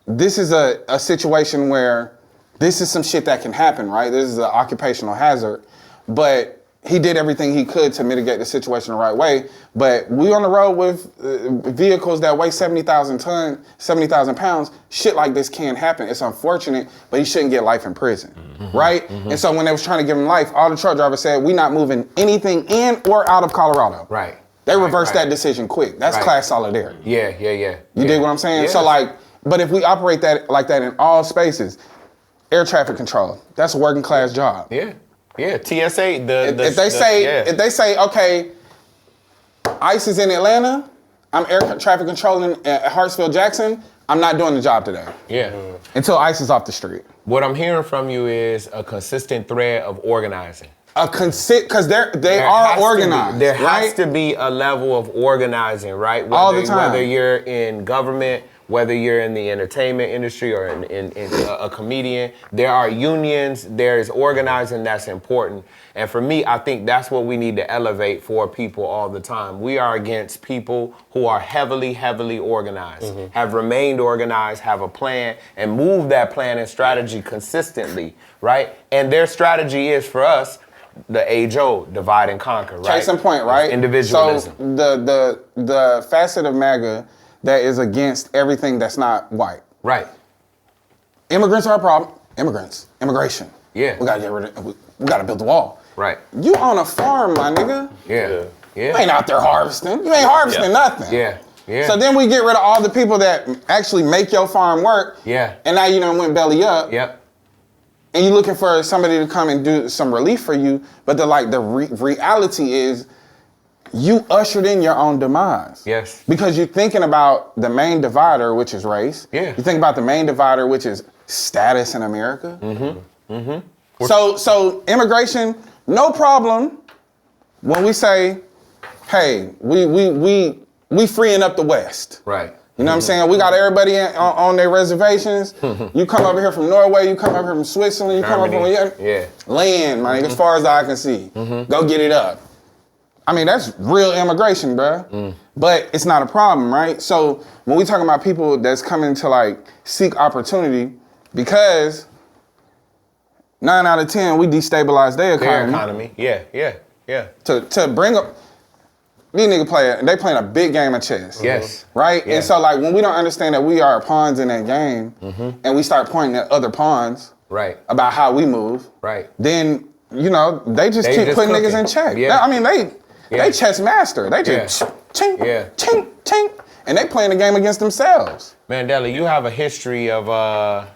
this is a situation where this is some shit that can happen, right? This is an occupational hazard. But he did everything he could to mitigate the situation the right way. But we on the road with vehicles that weigh 70,000 pounds. Shit like this can happen. It's unfortunate, but he shouldn't get life in prison, right? And so when they was trying to give him life, all the truck drivers said, we not moving anything in or out of Colorado. Right. They reversed that decision quick. That's class solidarity. Yeah. You dig what I'm saying? Yeah. So like, but if we operate that like that in all spaces, air traffic control, that's a working class job. Yeah. TSA. If they say, okay, ICE is in Atlanta, I'm air traffic controlling at Hartsfield Jackson, I'm not doing the job today. Yeah. Until ICE is off the street. What I'm hearing from you is a consistent thread of organizing. Because they are organized. There right? has to be a level of organizing, right? All the time. Whether you're in government, whether you're in the entertainment industry or in a comedian, there are unions, there is organizing that's important. And for me, I think that's what we need to elevate for people all the time. We are against people who are heavily organized, have remained organized, have a plan, and move that plan and strategy consistently, right? And their strategy is for us, the age-old, divide and conquer, right? Case in point, right? Individualism. So the facet of MAGA that is against everything that's not white. Right. Immigrants are a problem. Immigration. Yeah. We gotta get rid of. We gotta build the wall. Right. You on a farm, my nigga. Yeah. You ain't out there harvesting. You ain't harvesting nothing. Yeah. So then we get rid of all the people that actually make your farm work. Yeah. And now you done went belly up. Yep. And you're looking for somebody to come and do some relief for you, but the reality is, you ushered in your own demise. Yes. Because you're thinking about the main divider, which is race. Yeah. You think about the main divider, which is status in America. So immigration, no problem. When we say, hey, we freeing up the West. Right. You know what I'm saying? We got everybody on their reservations. You come over here from Norway, you come over here from Switzerland, you come over from land, man, as far as I can see. Go get it up. I mean, that's real immigration, bruh. But it's not a problem, right? So when we talking about people that's coming to like seek opportunity, because 9 out of 10, we destabilize their economy. Yeah. To bring up, these niggas they playing a big game of chess. Yes. Right? Yeah. And so like when we don't understand that we are pawns in that game and we start pointing at other pawns Right. about how we move, Right. then, you know, they just They keep just putting cooking. niggas in check. Yeah. I mean, they chess master. They just ching, ching, ching, and they playing the game against themselves. Mandela, you have a history of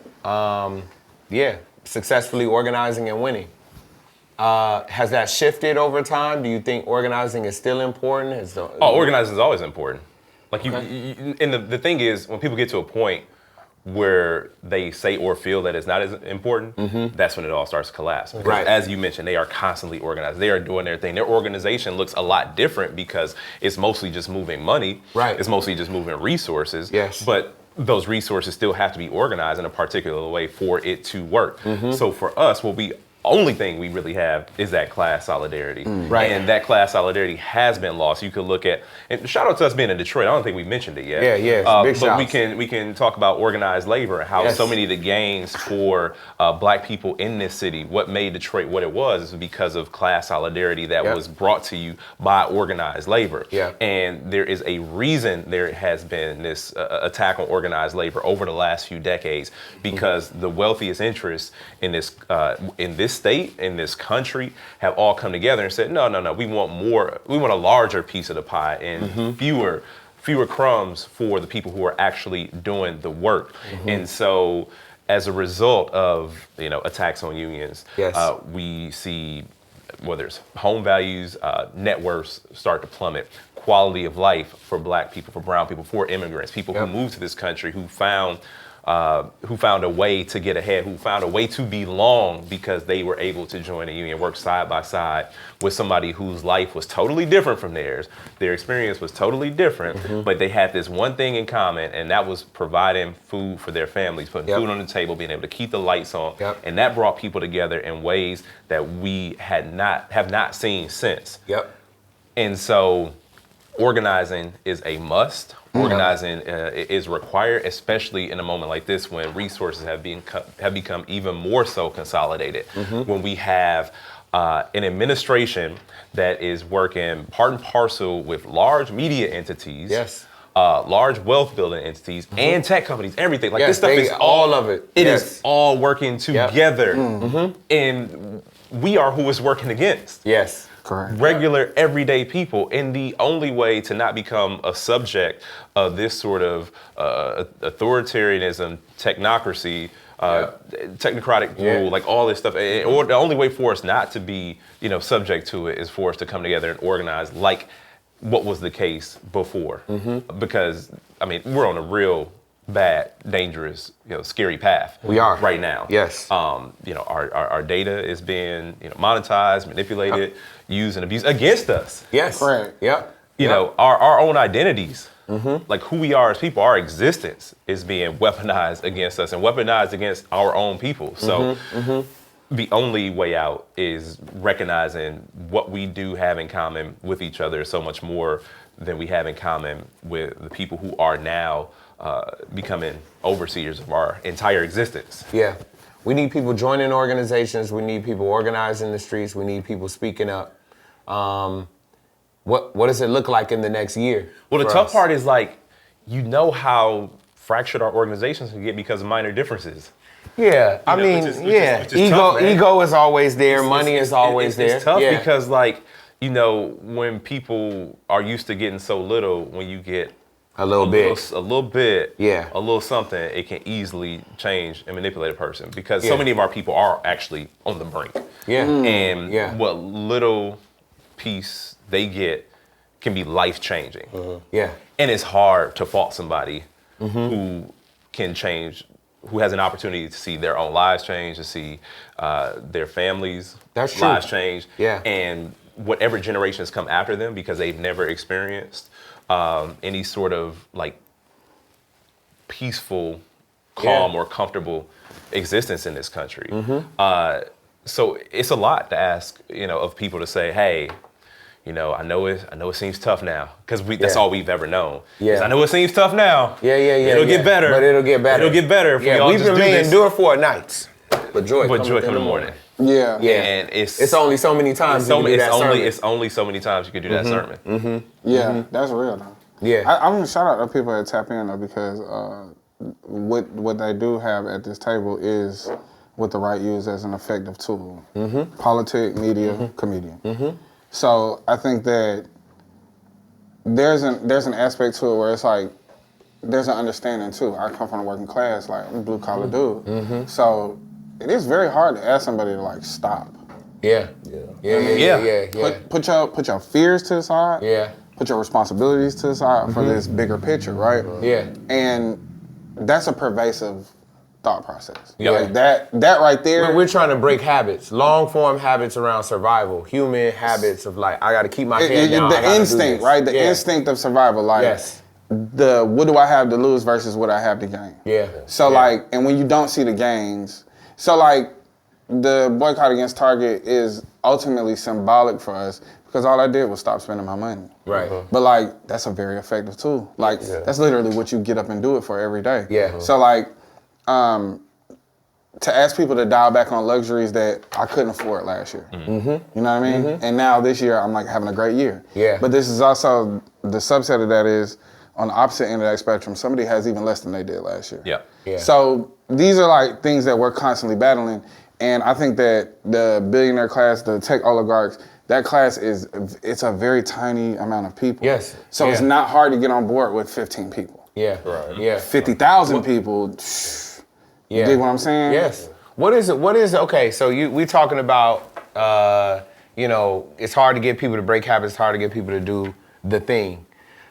successfully organizing and winning. Has that shifted over time? Do you think organizing is still important? Organizing is always important. Like and the thing is, when people get to a point where they say or feel that it's not as important, that's when it all starts to collapse. Because Right. as you mentioned, they are constantly organized. They are doing their thing. Their organization looks a lot different because it's mostly just moving money. Right. It's mostly just moving resources. Yes. But those resources still have to be organized in a particular way for it to work. So for us, only thing we really have is that class solidarity. Right. And that class solidarity has been lost. You could look at, and shout out to us being in Detroit. I don't think we mentioned it yet. Big but shouts. we can talk about organized labor and how so many of the gains for Black people in this city, what made Detroit what it was, is because of class solidarity that was brought to you by organized labor. And there is a reason there has been this attack on organized labor over the last few decades, because the wealthiest interests in this state, in this country, have all come together and said, no, we want more, we want a larger piece of the pie and fewer crumbs for the people who are actually doing the work. And so as a result of, attacks on unions, we see whether it's home values, net worths start to plummet, quality of life for Black people, for brown people, for immigrants, people who moved to this country, who found a way to get ahead, who found a way to belong because they were able to join a union, work side by side with somebody whose life was totally different from theirs. Their experience was totally different, but they had this one thing in common, and that was providing food for their families, putting food on the table, being able to keep the lights on. And that brought people together in ways that we have not seen since. And so organizing is a must. Organizing is required, especially in a moment like this when resources have become even more so consolidated. When we have an administration that is working part and parcel with large media entities, large wealth building entities, and tech companies, everything. Like this stuff is all of it. It is all working together. And we are who it's working against. Correct. Regular, everyday people. And the only way to not become a subject of this sort of authoritarianism, technocracy, technocratic rule, like all this stuff, or the only way for us not to be, subject to it is for us to come together and organize like what was the case before. Because, we're on a real bad, dangerous, scary path. We are right now. Our data is being, monetized, manipulated, used and abused against us. Correct. Our own identities, like who we are as people, our existence is being weaponized against us and weaponized against our own people. So the only way out is recognizing what we do have in common with each other is so much more than we have in common with the people who are now becoming overseers of our entire existence. We need people joining organizations. We need people organizing the streets. We need people speaking up. What does it look like in the next year? Well, the tough part is how fractured our organizations can get because of minor differences. Ego is always there. Money is always there. It's tough because when people are used to getting so little, when you get a little something, it can easily change and manipulate a person because so many of our people are actually on the brink. And what little piece they get can be life-changing. And it's hard to fault somebody who can change, who has an opportunity to see their own lives change, to see their families' lives change. And whatever generations come after them because they've never experienced any sort of peaceful, calm, or comfortable existence in this country. So it's a lot to ask, of people to say, hey, I know it seems tough now because that's all we've ever known. I know it seems tough now. It'll get better. But it'll get better. It'll get better if we all just do this. Weeping may endure for a night, but joy come in the morning. Yeah. Yeah. And It's only so many times you can do that sermon. It's only so many times you can do that sermon. Yeah, that's real though. Yeah. I'm gonna shout out to people that tap in though, because what they do have at this table is with the right use as an effective tool. Politic, media, comedian. So I think that there's an aspect to it where it's like there's an understanding too. I come from a working class, like I'm a blue collar dude. So it is very hard to ask somebody to like stop. Yeah. Put your fears to the side. Yeah. Put your responsibilities to the side for this bigger picture, right? Yeah. And that's a pervasive thought process. Yeah. Like that right there. We're trying to break habits, long form habits around survival, human habits of like, I got to keep my head down. The instinct, right? The instinct of survival. Like, what do I have to lose versus what I have to gain? Yeah. So like, and when you don't see the gains, so like, the boycott against Target is ultimately symbolic for us because all I did was stop spending my money. Right. But like, that's a very effective tool. Like, that's literally what you get up and do it for every day. Yeah. So like, to ask people to dial back on luxuries that I couldn't afford last year. You know what I mean? And now this year, I'm like having a great year. Yeah. But this is also, the subset of that is, on the opposite end of that spectrum, somebody has even less than they did last year. Yeah. So these are like things that we're constantly battling. And I think that the billionaire class, the tech oligarchs, that class it's a very tiny amount of people. Yes. So it's not hard to get on board with 15 people. Yeah. Right. Yeah. 50,000 people. You dig what I'm saying? Yes. What is it? Okay, so we talking about, it's hard to get people to break habits, it's hard to get people to do the thing.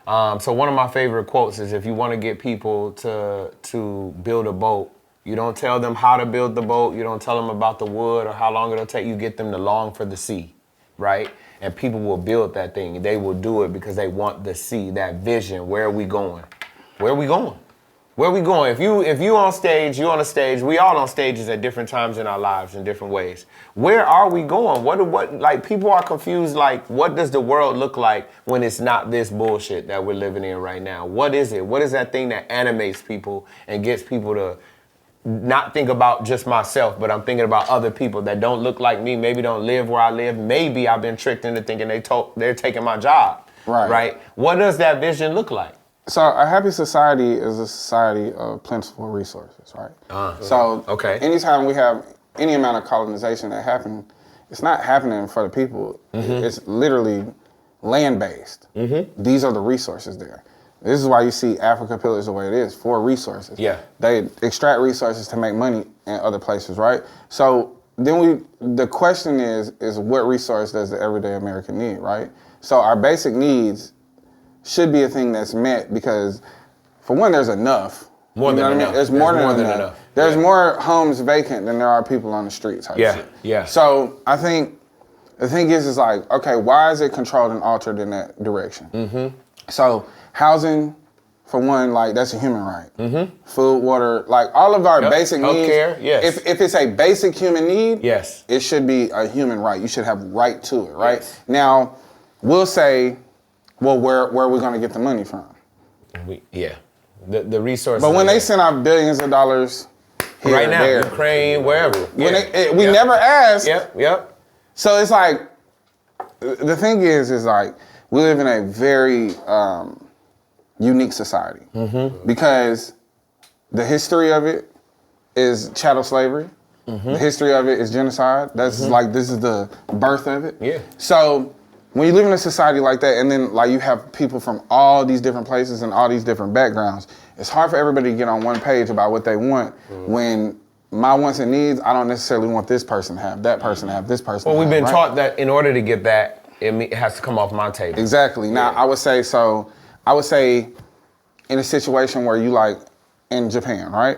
So one of my favorite quotes is, if you want to get people to build a boat, you don't tell them how to build the boat, you don't tell them about the wood or how long it'll take, you get them to long for the sea, right? And people will build that thing. They will do it because they want the sea, that vision. Where are we going? Where are we going? Where are we going? If you on stage, you on a stage, we all on stages at different times in our lives in different ways. Where are we going? What like, people are confused, like, what does the world look like when it's not this bullshit that we're living in right now? What is it? What is that thing that animates people and gets people to not think about just myself, but I'm thinking about other people that don't look like me, maybe don't live where I live, maybe I've been tricked into thinking they're taking my job, right? What does that vision look like? So a happy society is a society of plentiful resources, right? Anytime we have any amount of colonization that happened, it's not happening for the people. It's literally land-based. These are the resources there. This is why you see Africa pillars the way it is, for resources. Yeah. They extract resources to make money in other places, right? So then the question is what resource does the everyday American need, right? So our basic needs should be a thing that's met because, for one, there's enough. More than enough. There's more than enough. There's more homes vacant than there are people on the streets. Yeah. So I think the thing is like, okay, why is it controlled and altered in that direction? So housing, for one, like, that's a human right. Food, water, like all of our basic needs. Healthcare, yes. If it's a basic human need, yes, it should be a human right. You should have right to it, right? Yes. Now, we'll say, well, where are we going to get the money from? The resources. But when they send out billions of dollars here right now, there, Ukraine, wherever. We never asked. Yep. So it's like, the thing is like, we live in a very unique society because the history of it is chattel slavery. The history of it is genocide. That's like, this is the birth of it. Yeah. So when you live in a society like that, and then like you have people from all these different places and all these different backgrounds, it's hard for everybody to get on one page about what they want when my wants and needs, I don't necessarily want this person to have, that person to have, this person to have. Well, we've been taught that in order to get that, it has to come off my table. Exactly. Now, I would say in a situation where you, like, in Japan, right?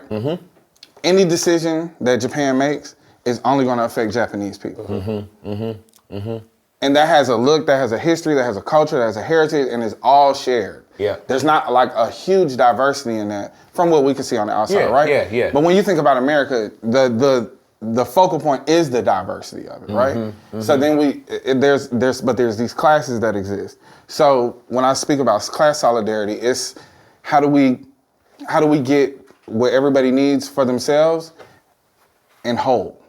Any decision that Japan makes is only going to affect Japanese people. And that has a look, that has a history, that has a culture, that has a heritage, and it's all shared. Yeah. There's not like a huge diversity in that from what we can see on the outside, right? Yeah. But when you think about America, the focal point is the diversity of it, right? So then there's these classes that exist. So when I speak about class solidarity, it's how do we get what everybody needs for themselves and whole?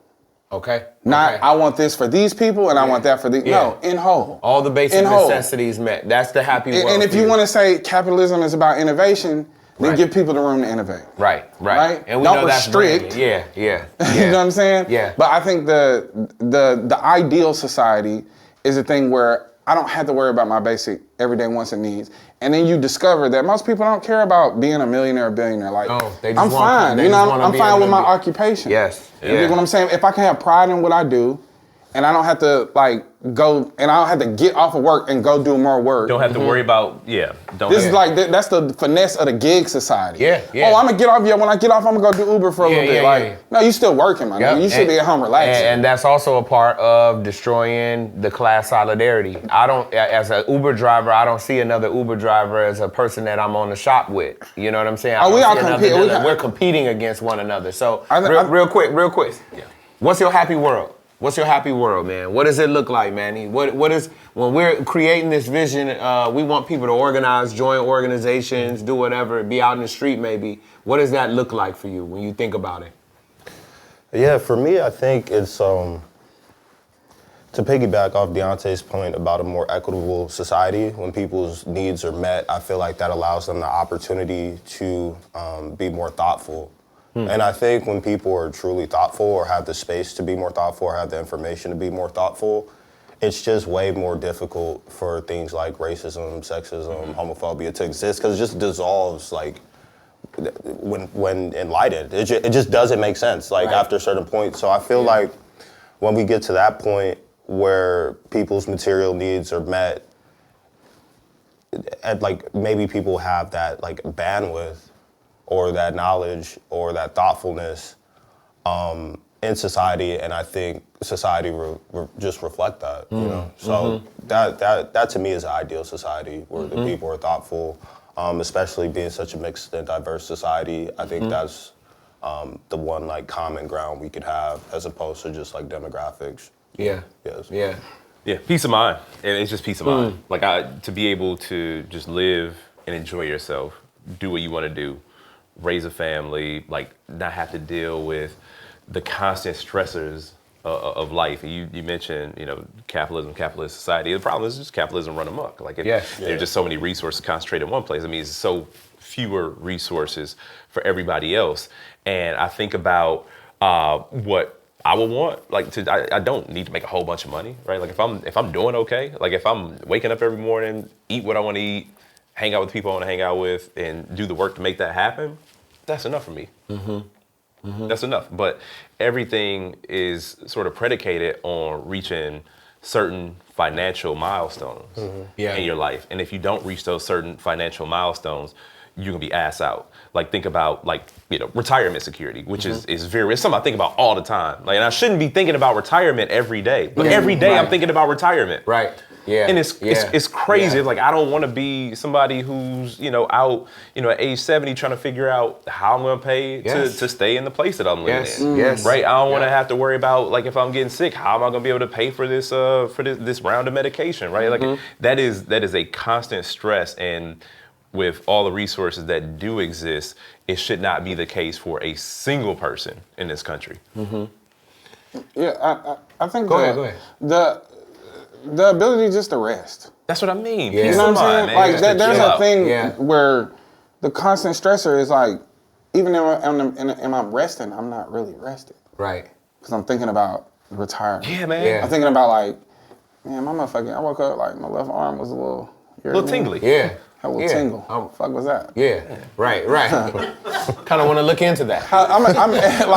Okay. Not okay. I want this for these people and I want that for these. Yeah. No, in whole. All the basic In whole. necessities met. That's the happy world. And if for you want to say capitalism is about innovation, then Right. give people the room to innovate. Right. Right? And we Don't know that's restrict. branding. Yeah. You know what I'm saying? Yeah. But I think the ideal society is a thing where I don't have to worry about my basic everyday wants and needs. And then you discover that most people don't care about being a millionaire or billionaire. Like, they just I'm fine. You know, I'm fine with my occupation. Yes. You dig what I'm saying? If I can have pride in what I do, and I don't have to go, and I don't have to get off of work and go do more work. Don't have to worry about, This is that's the finesse of the gig society. Yeah. Oh, I'm gonna get off. When I get off, I'm gonna go do Uber for a little bit. No, you still working, man. Yep. You should be at home relaxing. And that's also a part of destroying the class solidarity. I don't, as an Uber driver, I don't see another Uber driver as a person that I'm on the shop with. You know what I'm saying? We all compete. We're competing against one another. So real quick. Yeah. What's your happy world? What's your happy world, man? What does it look like, Manny? What is, when we're creating this vision, we want people to organize, join organizations, do whatever, be out in the street maybe. What does that look like for you when you think about it? Yeah, for me, I think it's, to piggyback off Deanté's point about a more equitable society, when people's needs are met, I feel like that allows them the opportunity to be more thoughtful. And I think when people are truly thoughtful or have the space to be more thoughtful or have the information to be more thoughtful, it's just way more difficult for things like racism, sexism, homophobia to exist, because it just dissolves when enlightened. It just doesn't make sense after a certain point. So I feel like when we get to that point where people's material needs are met, and maybe people have that bandwidth or that knowledge or that thoughtfulness in society, and I think society just reflect that, you know. So that to me is an ideal society where the people are thoughtful, especially being such a mixed and diverse society. I think that's the one common ground we could have, as opposed to just demographics. Yeah. Yes. Yeah. Yeah, peace of mind. And it's just peace of mind. To be able to just live and enjoy yourself, do what you want to do, raise a family, not have to deal with the constant stressors of life. You mentioned, capitalism, capitalist society. The problem is just capitalism run amok. There are just so many resources concentrated in one place. I mean, it's so fewer resources for everybody else. And I think about what I would want, I don't need to make a whole bunch of money, right? If I'm doing okay, if I'm waking up every morning, eat what I want to eat, hang out with people I want to hang out with, and do the work to make that happen, that's enough for me. That's enough. But everything is sort of predicated on reaching certain financial milestones in your life. And if you don't reach those certain financial milestones, you're gonna be ass out. Think about retirement security, which is it's something I think about all the time. And I shouldn't be thinking about retirement every day, but every day I'm thinking about retirement. Right. Yeah. And it's crazy. It's I don't want to be somebody who's out at age 70 trying to figure out how I'm gonna pay to stay in the place that I'm living in. Yes. Right. I don't want to have to worry about if I'm getting sick, how am I gonna be able to pay for this round of medication? Right. That is a constant stress, and with all the resources that do exist, it should not be the case for a single person in this country. Yeah, I think Go ahead. The ability just to rest. That's what I mean. Yeah. You know what I'm saying? There's a thing where the constant stressor is even if I'm resting, I'm not really rested. Right. Because I'm thinking about retirement. Yeah, man. Yeah. I'm thinking about man, my motherfucking, I woke up my left arm was a little tingly. Yeah. A little tingle. What the fuck was that? Yeah. Right. Kind of want to look into that. Nigga.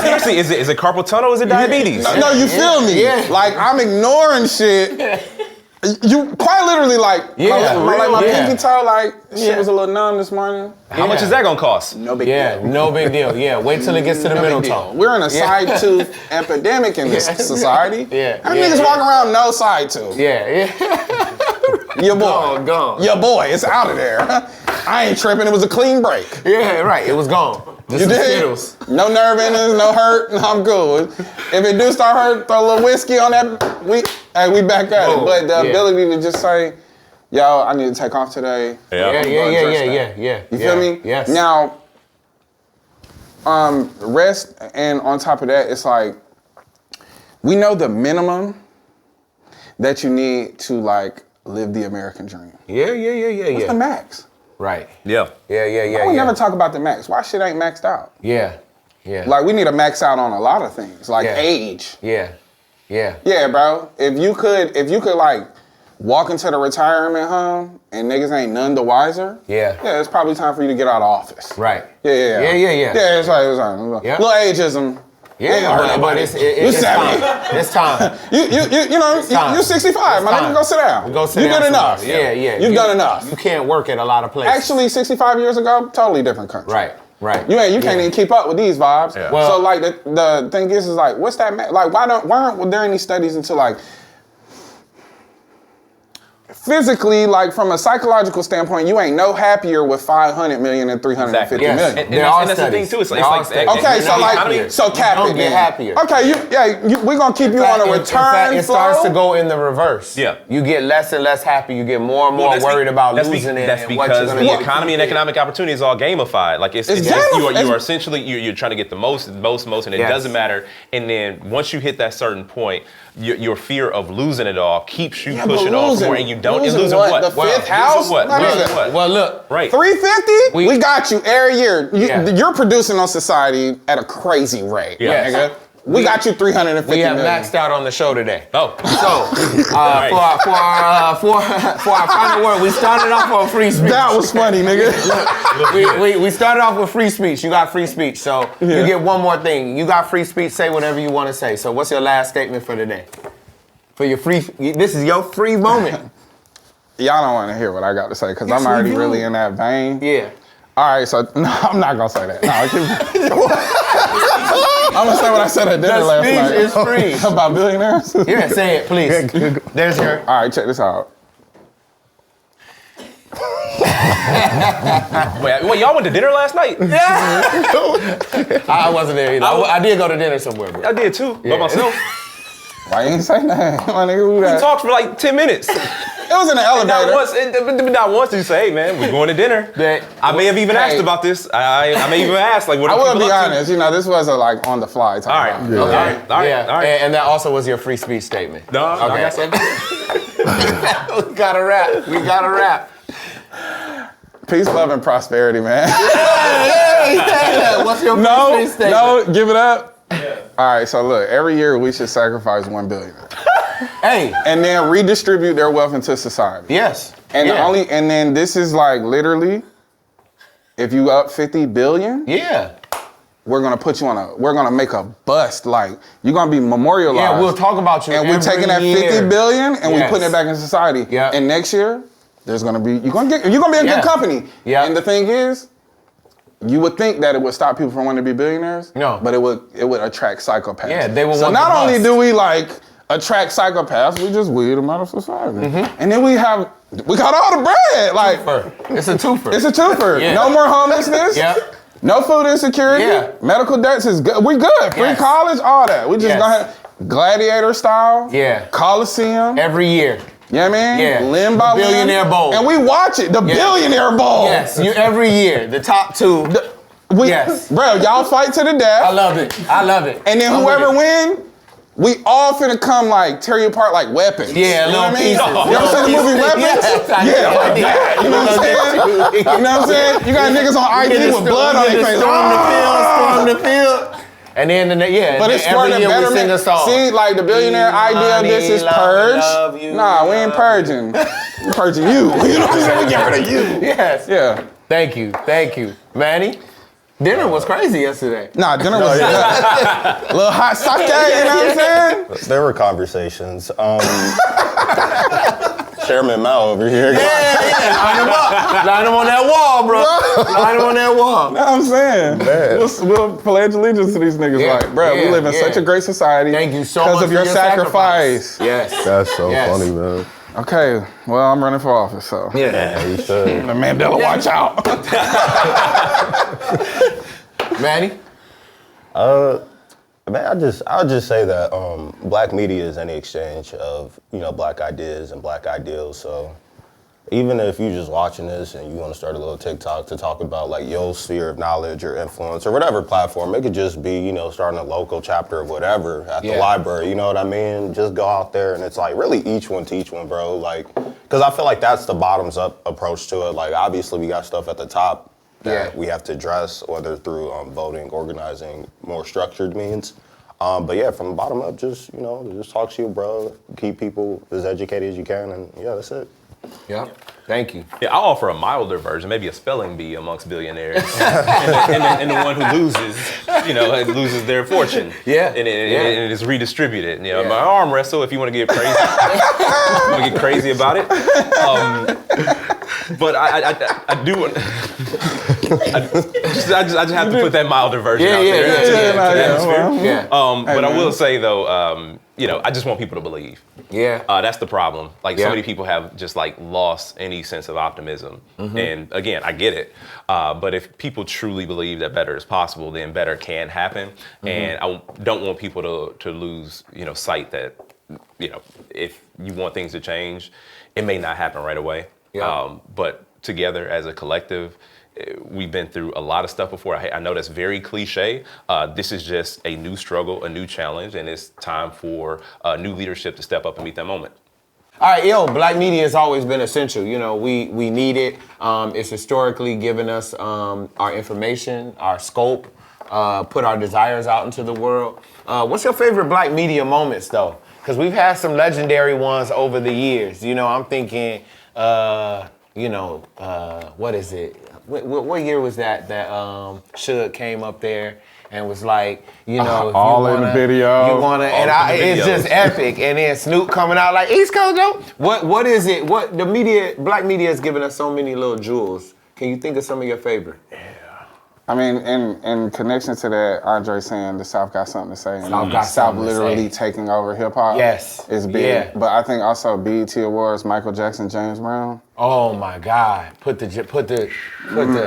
Seriously, is it carpal tunnel? Is it diabetes? No, you feel me? Yeah. I'm ignoring shit. You quite literally my pinky toe shit was a little numb this morning. How much is that gonna cost? No big deal. No big deal. Yeah, wait till it gets to the middle tone. We're in a side tooth epidemic in this society. Yeah. How many niggas walking around no side tooth? Yeah. Your boy. Gone. Your boy, it's out of there. I ain't tripping, it was a clean break. Yeah, right, it was gone. Just You some did? Skittles. No nerve endings, no hurt, I'm good. If it do start hurt, throw a little whiskey on that, we back at it. But the ability to just say, yo, I need to take off today. Yeah. You feel me? Yes. Now, Rest, and on top of that, it's like, we know the minimum that you need to like live the American dream. Yeah. What's the max? Right. Yeah. Yeah. We never talk about the max. Why shit ain't maxed out? Yeah. Like, we need to max out on a lot of things, like age. Yeah. Yeah, bro. If you could like walk into the retirement home and niggas ain't none the wiser. Yeah, it's probably time for you to get out of office. Right. Yeah. Yeah, it's right. Yeah. Little ageism. Yeah, but it's time. It's time. You know, you're 65. My nigga, go sit down. Go sit you down. did enough. Yeah. You've done enough. You can't work at a lot of places. Actually, 65 years ago, totally different country. Right. You can't even keep up with these vibes. Yeah. Well, so like the thing is like, what's that? Like, why aren't there any studies into like physically, like from a psychological standpoint, you ain't no happier with 500 million and 350 Yes. million. And that's the thing too. It's like Okay, so like, so cap don't it. get then. happier. Okay, we're gonna keep you on a return In fact, it starts to go in the reverse. Yeah. You get less and less happy. You get more and more worried about losing it. That's and what you're because gonna the get. economy and economic opportunity is all gamified. Like it's just, you are essentially you're trying to get the most, and it doesn't matter. And then once you hit that certain point, your fear of losing it all keeps you pushing on for more, and you don't. Losing what? The fifth house? What? Well, look. Right. 350? We got you every year. You're producing on society at a crazy rate. Yeah. Nigga. We got you 350 We have million. maxed out on the show today. Oh. So, for our final word, we started off on free speech. That was funny, nigga. We started off with free speech. You got free speech. So you get one more thing. You got free speech. Say whatever you want to say. So what's your last statement for today? For your free, this is your free moment. Y'all don't want to hear what I got to say because I'm already really in that vein. Yeah. All right, so no, I'm not gonna say that. No, I'm gonna say what I said at dinner last night. The speech is free. About billionaires. Yeah, say it, please. There's your. All right, check this out. Wait, y'all went to dinner last night? I wasn't there either. I did go to dinner somewhere, bro. I did too, by myself. Why you ain't say that? My nigga, We talked for like 10 minutes. It was in the elevator. Not once did you say, hey man, we're going to dinner. I may have even asked about this. I may even ask, like, what I are will people be up to? honest, you know, this was a like on the fly type. All right. vibe. All right. And that also was your free speech statement. No, okay. I got something. We gotta wrap. Peace, love, and prosperity, man. Yeah. What's your free speech statement? No, give it up. Yeah. All right, so look, every year we should sacrifice 1 billion. Hey. And then redistribute their wealth into society. Yes. And and then this is like literally, if you up 50 billion, we're gonna put you on we're gonna make a bust. Like, you're gonna be memorialized. Yeah, we'll talk about you. And we're taking that 50 billion and we're putting it back in society. Yeah. And next year, there's gonna be, you're gonna be a good company. Yeah. And the thing is, you would think that it would stop people from wanting to be billionaires. No. But it would attract psychopaths. Yeah, they will So want not the only bust. do we like attract psychopaths, we just weed them out of society. Mm-hmm. And then we got all the bread. Like, it's a twofer. It's a twofer. Yeah. No more homelessness. Yep. No food insecurity. Yeah. Medical debts is good. We good. Free college, all that. We just gonna have gladiator style. Yeah. Coliseum. Every year. You know what I mean? Yeah. Limb by limb. Billionaire Bowl. And we watch it. The Billionaire Bowl. Yes. You every year. The top two. Bro, y'all fight to the death. I love it. And then whoever win, we all finna come like tear you apart like weapons. Yeah, you know what I mean? pieces. You ever seen the movie Weapons? Yeah, like that. You know what I'm saying? You know what I'm saying? You got niggas on IG with blood on their face. Storm the field. And then, but it's for the every year we sing a betterment. song. See, like the billionaire idea of this is purge. Nah, we ain't purging. We're purging you. You know what I'm saying? We get rid of you. Yes. Yeah. Thank you. Manny? Dinner was crazy yesterday. Nah, dinner was a little hot sake, you know what I'm saying? There were conversations. Chairman Mao over here. Yeah. Line him up. Line him on that wall, bro. Line him on that wall. You know what I'm saying? We'll pledge allegiance to these niggas like, bro, we live in such a great society. Thank you so much because of your sacrifice. Yes. That's so funny, man. Okay, well, I'm running for office, so. Yeah. You should. The Mandela, watch out. Manny? Man, I'll just say that black media is any exchange of, black ideas and black ideals. So even if you just watching this and you want to start a little TikTok to talk about like your sphere of knowledge or influence or whatever platform, it could just be, you know, starting a local chapter or whatever at the library, you know what I mean? Just go out there and it's like really each one teach one, bro. Like, because I feel like that's the bottoms up approach to it. Like, obviously we got stuff at the top that we have to address, whether through voting, organizing, more structured means. But yeah, from the bottom up, just, you know, just talk to your bro, keep people as educated as you can, and yeah, that's it. Yeah, thank you. Yeah, I'll offer a milder version, maybe a spelling bee amongst billionaires, and the one who loses, you know, loses their fortune. Yeah, and it is redistributed. You know, my arm wrestle if you want to get crazy, you want to get crazy about it. But I do want. I just have to put that milder version out there. But I will say though, you know, I just want people to believe. Yeah. That's the problem. Like so many people have just like lost any sense of optimism. And again, I get it. But if people truly believe that better is possible, then better can happen. And I don't want people to lose, you know, sight that, you know, if you want things to change, it may not happen right away. But together as a collective, we've been through a lot of stuff before. I know that's very cliche. This is just a new struggle, a new challenge, and it's time for new leadership to step up and meet that moment. All right, black media has always been essential. You know, we need it. It's historically given us our information, our scope, put our desires out into the world. What's your favorite black media moments, though? Because we've had some legendary ones over the years. You know, I'm thinking, you know, what is it? What year was that Suge came up there and was like, you know, all in the video. You wanna, it's just epic. And then Snoop coming out like East Coast Joe. What is it? What the media, black media has given us so many little jewels. Can you think of some of your favorite? I mean, in connection to that, Andre saying the South got something to say, and South literally taking over hip hop. Yes, is big. Yeah. But I think also BET Awards, Michael Jackson, James Brown. Oh my God! Put the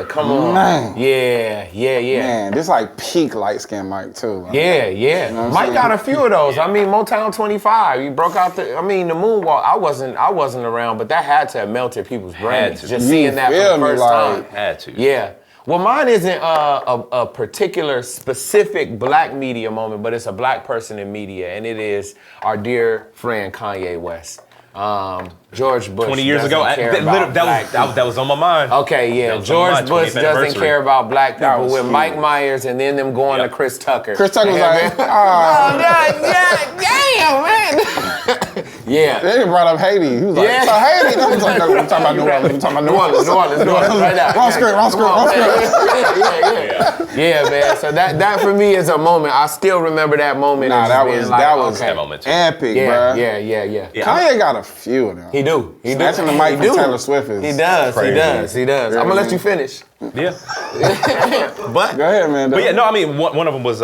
come on. Man. Yeah. Man, this like peak light skin Mike too. Like, yeah. You know Mike got a few of those. I mean, Motown 25. You broke out the the moonwalk. I wasn't around, but that had to have melted people's brains. Just seeing that for the first time. Had to. Yeah. Well, mine isn't a particular specific black media moment, but it's a black person in media, and it is our dear friend Kanye West. George Bush 20 years ago, that was on my mind. Okay, yeah. George Bush doesn't care about black people with Mike Myers and then them going to Chris Tucker. Chris Tucker was like, damn, man. Yeah. They brought up Haiti. He was like, so Haiti. No, we're talking about New Orleans. We're talking about New Orleans. Right now. Wrong script. Yeah, man. So that for me is a moment. I still remember that moment. Nah, that was that moment too. Epic, bro. Yeah. Kanye got a few of them. He do. Snatching the mic from Taylor Swift is crazy. He does. I'm gonna let you finish. Yeah. But go ahead, man. But yeah, no, I mean, one of them was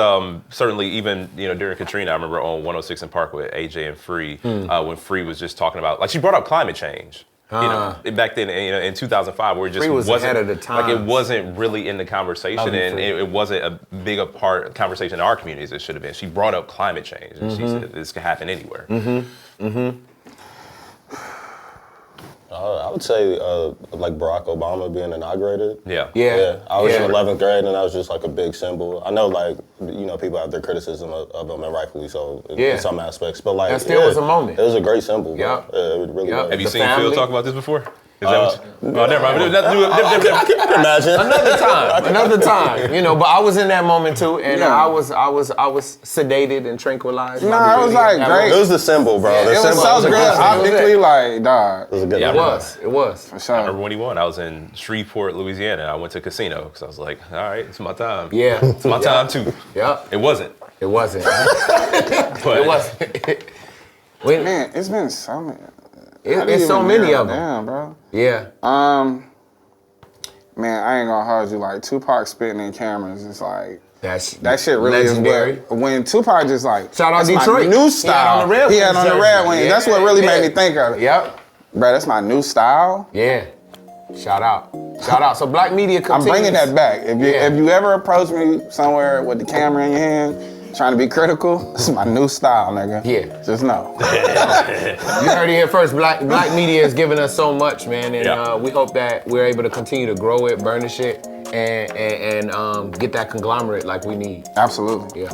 certainly even, you know, during Katrina, I remember on 106 in Park with AJ and Free, when Free was just talking about, like, she brought up climate change. You know, back then, you know, in 2005, where it just wasn't ahead of the time. Like, it wasn't really in the conversation, and it wasn't a big a conversation in our communities as it should have been. She brought up climate change, and she said this can happen anywhere. I would say like Barack Obama being inaugurated. Yeah. I was in 11th grade, and that was just like a big symbol. I know, like, you know, people have their criticism of him, and rightfully so in some aspects, but like, that still was a moment. It was a great symbol. Yeah. It really was. Have you seen Phil talk about this before? Is that never mind. Imagine another time. You know, but I was in that moment too, and I was sedated and tranquilized. Nah, it was like great. It was the symbol, bro. It was so good optically, like, dog. It was a good. It was. For sure. I remember when he won. I was in Shreveport, Louisiana. I went to casino because I was like, all right, it's my time. Yeah, it's my time too. Yeah, it wasn't. It wasn't. But it wasn't. Man, it's been so many. It's so many of them. Damn, bro. Yeah. Man, I ain't gonna hold you. Like, Tupac spitting in cameras, it's like, that shit really legendary. Is what, when Tupac just like, shout out Detroit. New style. He had on the Red Wings. That's what really made me think of it. Yep. Bro, that's my new style. Yeah. Shout out. So black media continues. I'm bringing that back. If you ever approach me somewhere with the camera in your hand, Trying to be critical, this is my new style, nigga. Yeah. Just know. You heard it here first. Black media has given us so much, man, and we hope that we're able to continue to grow it, burnish it, and get that conglomerate like we need. Absolutely. Yeah.